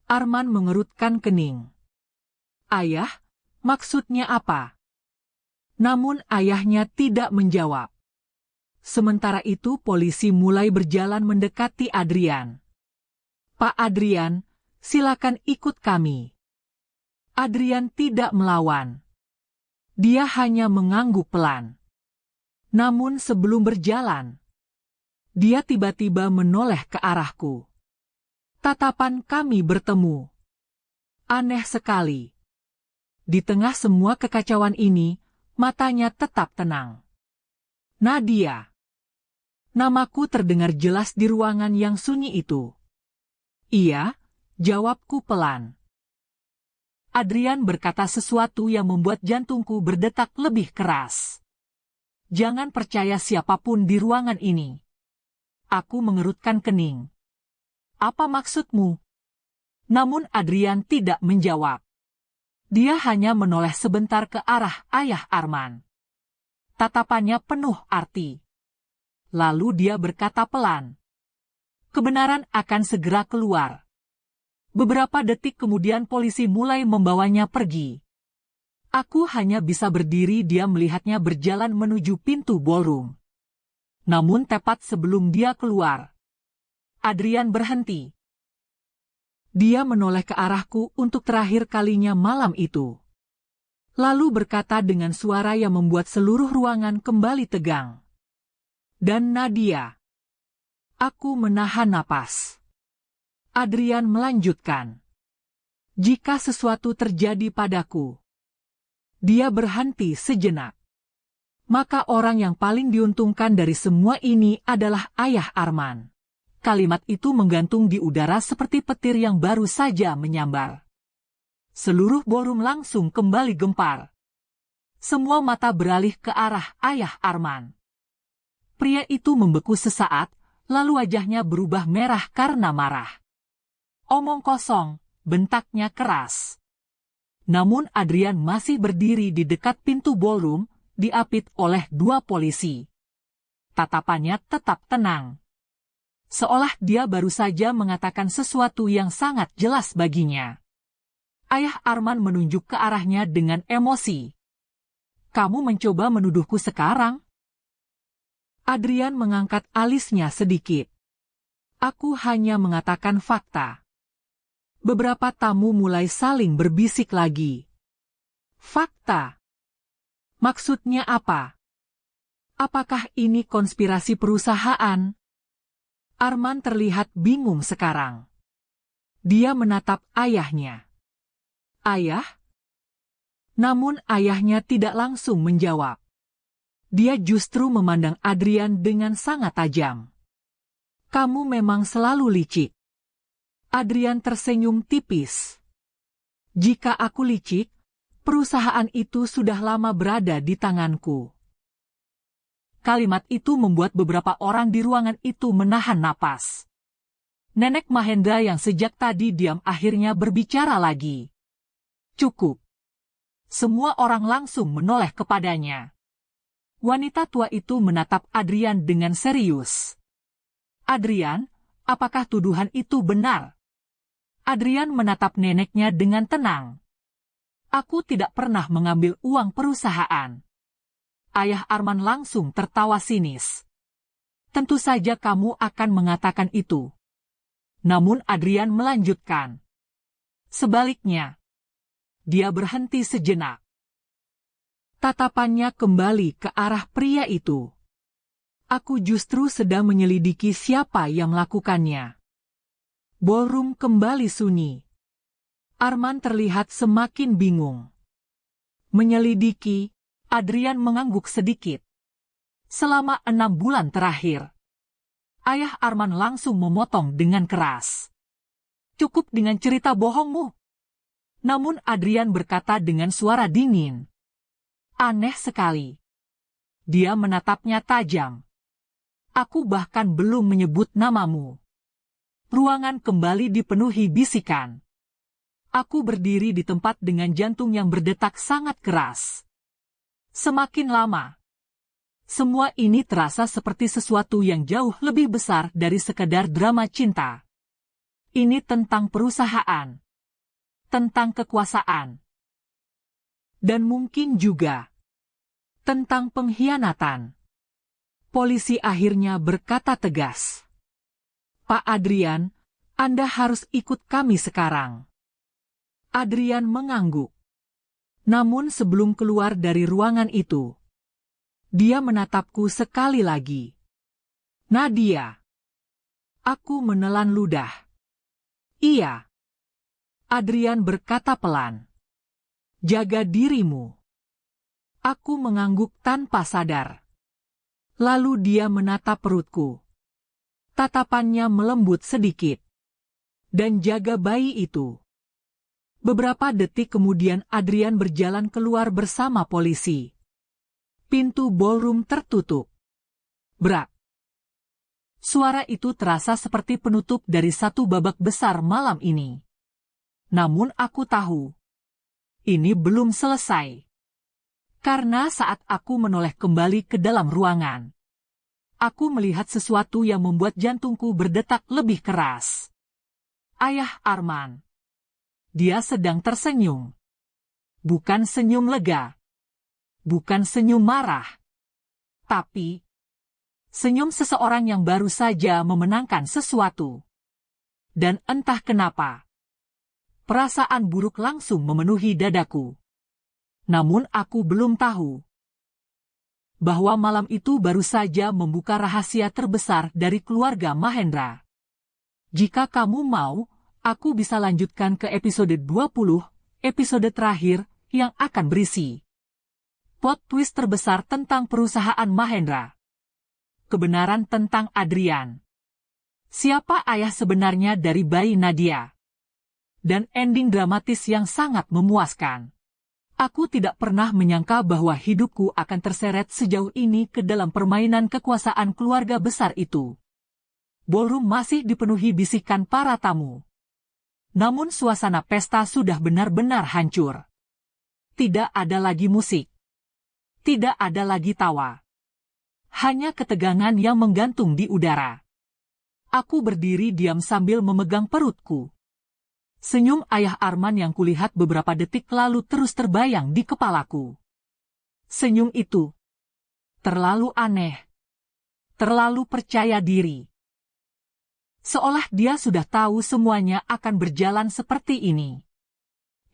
Arman mengerutkan kening. Ayah, maksudnya apa? Namun ayahnya tidak menjawab. Sementara itu polisi mulai berjalan mendekati Adrian. Pak Adrian, silakan ikut kami. Adrian tidak melawan. Dia hanya mengangguk pelan. Namun sebelum berjalan, dia tiba-tiba menoleh ke arahku. Tatapan kami bertemu. Aneh sekali. Di tengah semua kekacauan ini, matanya tetap tenang. Nadia. Namaku terdengar jelas di ruangan yang sunyi itu. Iya, jawabku pelan. Adrian berkata sesuatu yang membuat jantungku berdetak lebih keras. Jangan percaya siapapun di ruangan ini. Aku mengerutkan kening. Apa maksudmu? Namun Adrian tidak menjawab. Dia hanya menoleh sebentar ke arah ayah Arman. Tatapannya penuh arti. Lalu dia berkata pelan. Kebenaran akan segera keluar. Beberapa detik kemudian polisi mulai membawanya pergi. Aku hanya bisa berdiri diam melihatnya berjalan menuju pintu ballroom. Namun tepat sebelum dia keluar, Adrian berhenti. Dia menoleh ke arahku untuk terakhir kalinya malam itu. Lalu berkata dengan suara yang membuat seluruh ruangan kembali tegang. Dan Nadia. Aku menahan napas. Adrian melanjutkan. Jika sesuatu terjadi padaku, dia berhenti sejenak. Maka orang yang paling diuntungkan dari semua ini adalah ayah Arman. Kalimat itu menggantung di udara seperti petir yang baru saja menyambar. Seluruh ballroom langsung kembali gempar. Semua mata beralih ke arah ayah Arman. Pria itu membeku sesaat, lalu wajahnya berubah merah karena marah. Omong kosong, bentaknya keras. Namun Adrian masih berdiri di dekat pintu ballroom, diapit oleh dua polisi. Tatapannya tetap tenang. Seolah dia baru saja mengatakan sesuatu yang sangat jelas baginya. Ayah Arman menunjuk ke arahnya dengan emosi. Kamu mencoba menuduhku sekarang? Adrian mengangkat alisnya sedikit. Aku hanya mengatakan fakta. Beberapa tamu mulai saling berbisik lagi. Fakta. Maksudnya apa? Apakah ini konspirasi perusahaan? Arman terlihat bingung sekarang. Dia menatap ayahnya. Ayah? Namun ayahnya tidak langsung menjawab. Dia justru memandang Adrian dengan sangat tajam. Kamu memang selalu licik. Adrian tersenyum tipis. Jika aku licik, perusahaan itu sudah lama berada di tanganku. Kalimat itu membuat beberapa orang di ruangan itu menahan napas. Nenek Mahendra yang sejak tadi diam akhirnya berbicara lagi. Cukup. Semua orang langsung menoleh kepadanya. Wanita tua itu menatap Adrian dengan serius. Adrian, apakah tuduhan itu benar? Adrian menatap neneknya dengan tenang. Aku tidak pernah mengambil uang perusahaan. Ayah Arman langsung tertawa sinis. Tentu saja kamu akan mengatakan itu. Namun Adrian melanjutkan. Sebaliknya, dia berhenti sejenak. Tatapannya kembali ke arah pria itu. Aku justru sedang menyelidiki siapa yang melakukannya. Ballroom kembali sunyi. Arman terlihat semakin bingung. Menyelidiki, Adrian mengangguk sedikit. Selama 6 bulan terakhir, ayah Arman langsung memotong dengan keras. Cukup dengan cerita bohongmu. Namun Adrian berkata dengan suara dingin. Aneh sekali. Dia menatapnya tajam. Aku bahkan belum menyebut namamu. Ruangan kembali dipenuhi bisikan. Aku berdiri di tempat dengan jantung yang berdetak sangat keras. Semakin lama, semua ini terasa seperti sesuatu yang jauh lebih besar dari sekadar drama cinta. Ini tentang perusahaan, tentang kekuasaan, dan mungkin juga tentang pengkhianatan. Polisi akhirnya berkata tegas. Pak Adrian, Anda harus ikut kami sekarang. Adrian mengangguk. Namun sebelum keluar dari ruangan itu, dia menatapku sekali lagi. Nadia. Aku menelan ludah. Iya. Adrian berkata pelan. Jaga dirimu. Aku mengangguk tanpa sadar. Lalu dia menatap perutku. Tatapannya melembut sedikit. Dan jaga bayi itu. Beberapa detik kemudian Adrian berjalan keluar bersama polisi. Pintu ballroom tertutup. Brak. Suara itu terasa seperti penutup dari satu babak besar malam ini. Namun aku tahu, ini belum selesai. Karena saat aku menoleh kembali ke dalam ruangan, aku melihat sesuatu yang membuat jantungku berdetak lebih keras. Ayah Arman. Dia sedang tersenyum. Bukan senyum lega. Bukan senyum marah. Tapi, senyum seseorang yang baru saja memenangkan sesuatu. Dan entah kenapa, perasaan buruk langsung memenuhi dadaku. Namun aku belum tahu bahwa malam itu baru saja membuka rahasia terbesar dari keluarga Mahendra. Jika kamu mau, aku bisa lanjutkan ke episode 20, episode terakhir, yang akan berisi plot twist terbesar tentang perusahaan Mahendra. Kebenaran tentang Adrian. Siapa ayah sebenarnya dari bayi Nadia? Dan ending dramatis yang sangat memuaskan. Aku tidak pernah menyangka bahwa hidupku akan terseret sejauh ini ke dalam permainan kekuasaan keluarga besar itu. Ballroom masih dipenuhi bisikan para tamu. Namun suasana pesta sudah benar-benar hancur. Tidak ada lagi musik. Tidak ada lagi tawa. Hanya ketegangan yang menggantung di udara. Aku berdiri diam sambil memegang perutku. Senyum ayah Arman yang kulihat beberapa detik lalu terus terbayang di kepalaku. Senyum itu terlalu aneh. Terlalu percaya diri. Seolah dia sudah tahu semuanya akan berjalan seperti ini.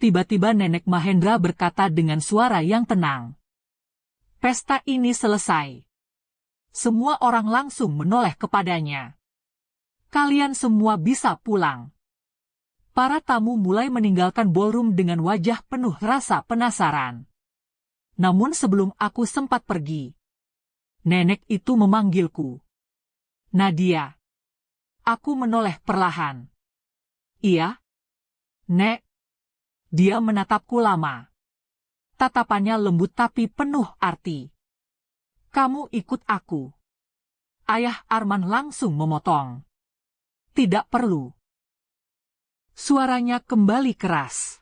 Tiba-tiba Nenek Mahendra berkata dengan suara yang tenang. Pesta ini selesai. Semua orang langsung menoleh kepadanya. Kalian semua bisa pulang. Para tamu mulai meninggalkan ballroom dengan wajah penuh rasa penasaran. Namun sebelum aku sempat pergi, Nenek itu memanggilku. Nadia. Aku menoleh perlahan. Iya? Nek. Dia menatapku lama. Tatapannya lembut tapi penuh arti. Kamu ikut aku. Ayah Arman langsung memotong. Tidak perlu. Suaranya kembali keras.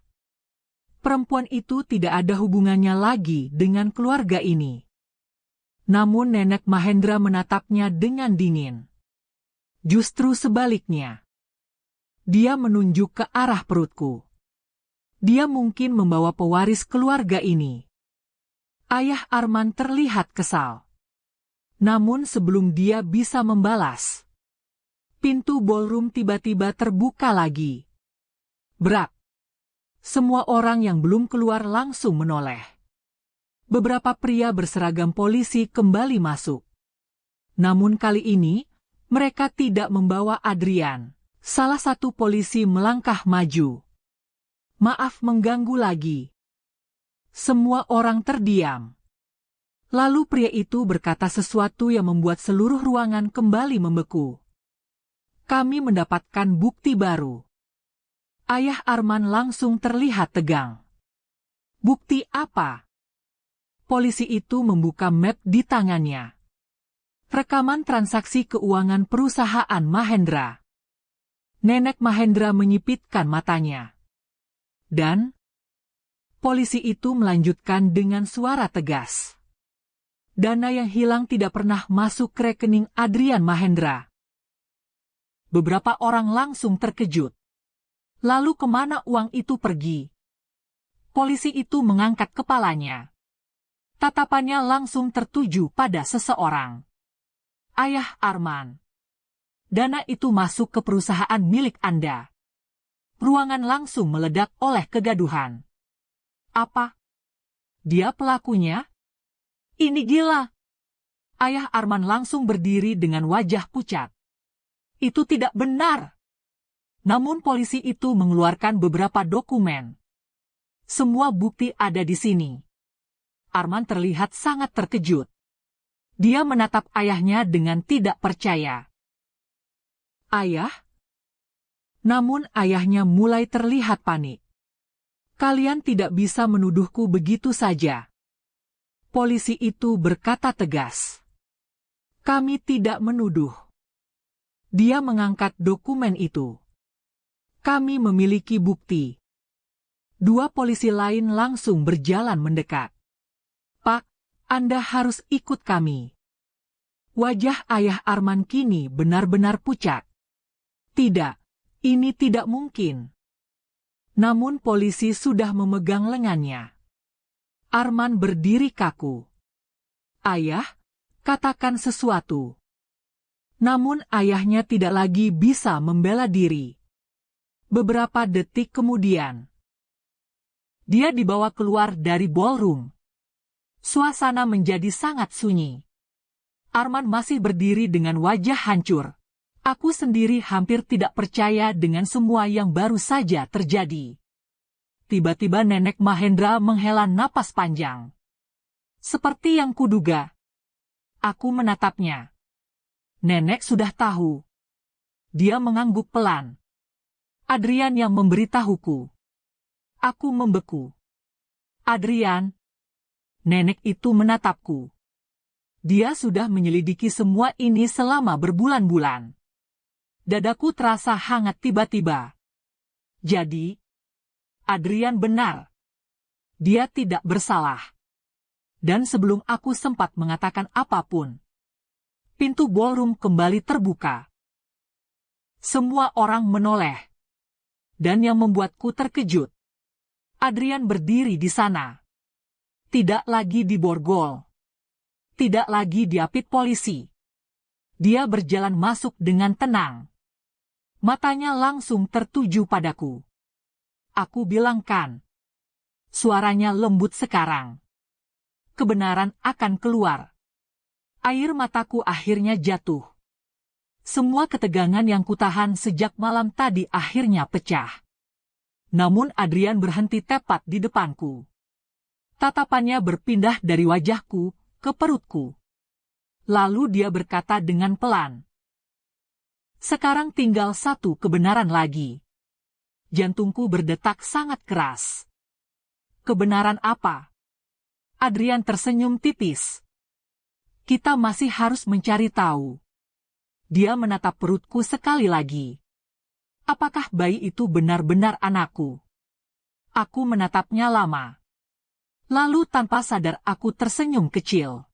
Perempuan itu tidak ada hubungannya lagi dengan keluarga ini. Namun Nenek Mahendra menatapnya dengan dingin. Justru sebaliknya. Dia menunjuk ke arah perutku. Dia mungkin membawa pewaris keluarga ini. Ayah Arman terlihat kesal. Namun sebelum dia bisa membalas, pintu ballroom tiba-tiba terbuka lagi. Brak. Semua orang yang belum keluar langsung menoleh. Beberapa pria berseragam polisi kembali masuk. Namun kali ini, mereka tidak membawa Adrian. Salah satu polisi melangkah maju. Maaf mengganggu lagi. Semua orang terdiam. Lalu pria itu berkata sesuatu yang membuat seluruh ruangan kembali membeku. Kami mendapatkan bukti baru. Ayah Arman langsung terlihat tegang. Bukti apa? Polisi itu membuka map di tangannya. Rekaman transaksi keuangan perusahaan Mahendra. Nenek Mahendra menyipitkan matanya. Dan polisi itu melanjutkan dengan suara tegas. Dana yang hilang tidak pernah masuk ke rekening Adrian Mahendra. Beberapa orang langsung terkejut. Lalu kemana uang itu pergi? Polisi itu mengangkat kepalanya. Tatapannya langsung tertuju pada seseorang. Ayah Arman. Dana itu masuk ke perusahaan milik Anda. Ruangan langsung meledak oleh kegaduhan. Apa? Dia pelakunya? Ini gila. Ayah Arman langsung berdiri dengan wajah pucat. Itu tidak benar. Namun polisi itu mengeluarkan beberapa dokumen. Semua bukti ada di sini. Arman terlihat sangat terkejut. Dia menatap ayahnya dengan tidak percaya. Ayah? Namun ayahnya mulai terlihat panik. Kalian tidak bisa menuduhku begitu saja. Polisi itu berkata tegas. Kami tidak menuduh. Dia mengangkat dokumen itu. Kami memiliki bukti. Dua polisi lain langsung berjalan mendekat. Pak, Anda harus ikut kami. Wajah ayah Arman kini benar-benar pucat. Tidak, ini tidak mungkin. Namun polisi sudah memegang lengannya. Arman berdiri kaku. Ayah, katakan sesuatu. Namun ayahnya tidak lagi bisa membela diri. Beberapa detik kemudian, dia dibawa keluar dari ballroom. Suasana menjadi sangat sunyi. Arman masih berdiri dengan wajah hancur. Aku sendiri hampir tidak percaya dengan semua yang baru saja terjadi. Tiba-tiba Nenek Mahendra menghela napas panjang. Seperti yang kuduga. Aku menatapnya. Nenek sudah tahu. Dia mengangguk pelan. Adrian yang memberitahuku. Aku membeku. Adrian. Nenek itu menatapku. Dia sudah menyelidiki semua ini selama berbulan-bulan. Dadaku terasa hangat tiba-tiba. Jadi, Adrian benar. Dia tidak bersalah. Dan sebelum aku sempat mengatakan apapun, pintu ballroom kembali terbuka. Semua orang menoleh. Dan yang membuatku terkejut, Adrian berdiri di sana. Tidak lagi diborgol. Tidak lagi diapit polisi. Dia berjalan masuk dengan tenang. Matanya langsung tertuju padaku. Aku bilang kan. Suaranya lembut sekarang. Kebenaran akan keluar. Air mataku akhirnya jatuh. Semua ketegangan yang kutahan sejak malam tadi akhirnya pecah. Namun Adrian berhenti tepat di depanku. Tatapannya berpindah dari wajahku ke perutku. Lalu dia berkata dengan pelan, "Sekarang tinggal satu kebenaran lagi." Jantungku berdetak sangat keras. "Kebenaran apa?" Adrian tersenyum tipis. "Kita masih harus mencari tahu." Dia menatap perutku sekali lagi. Apakah bayi itu benar-benar anakku? Aku menatapnya lama. Lalu tanpa sadar aku tersenyum kecil.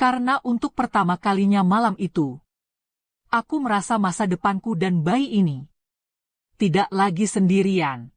Karena untuk pertama kalinya malam itu, aku merasa masa depanku dan bayi ini tidak lagi sendirian.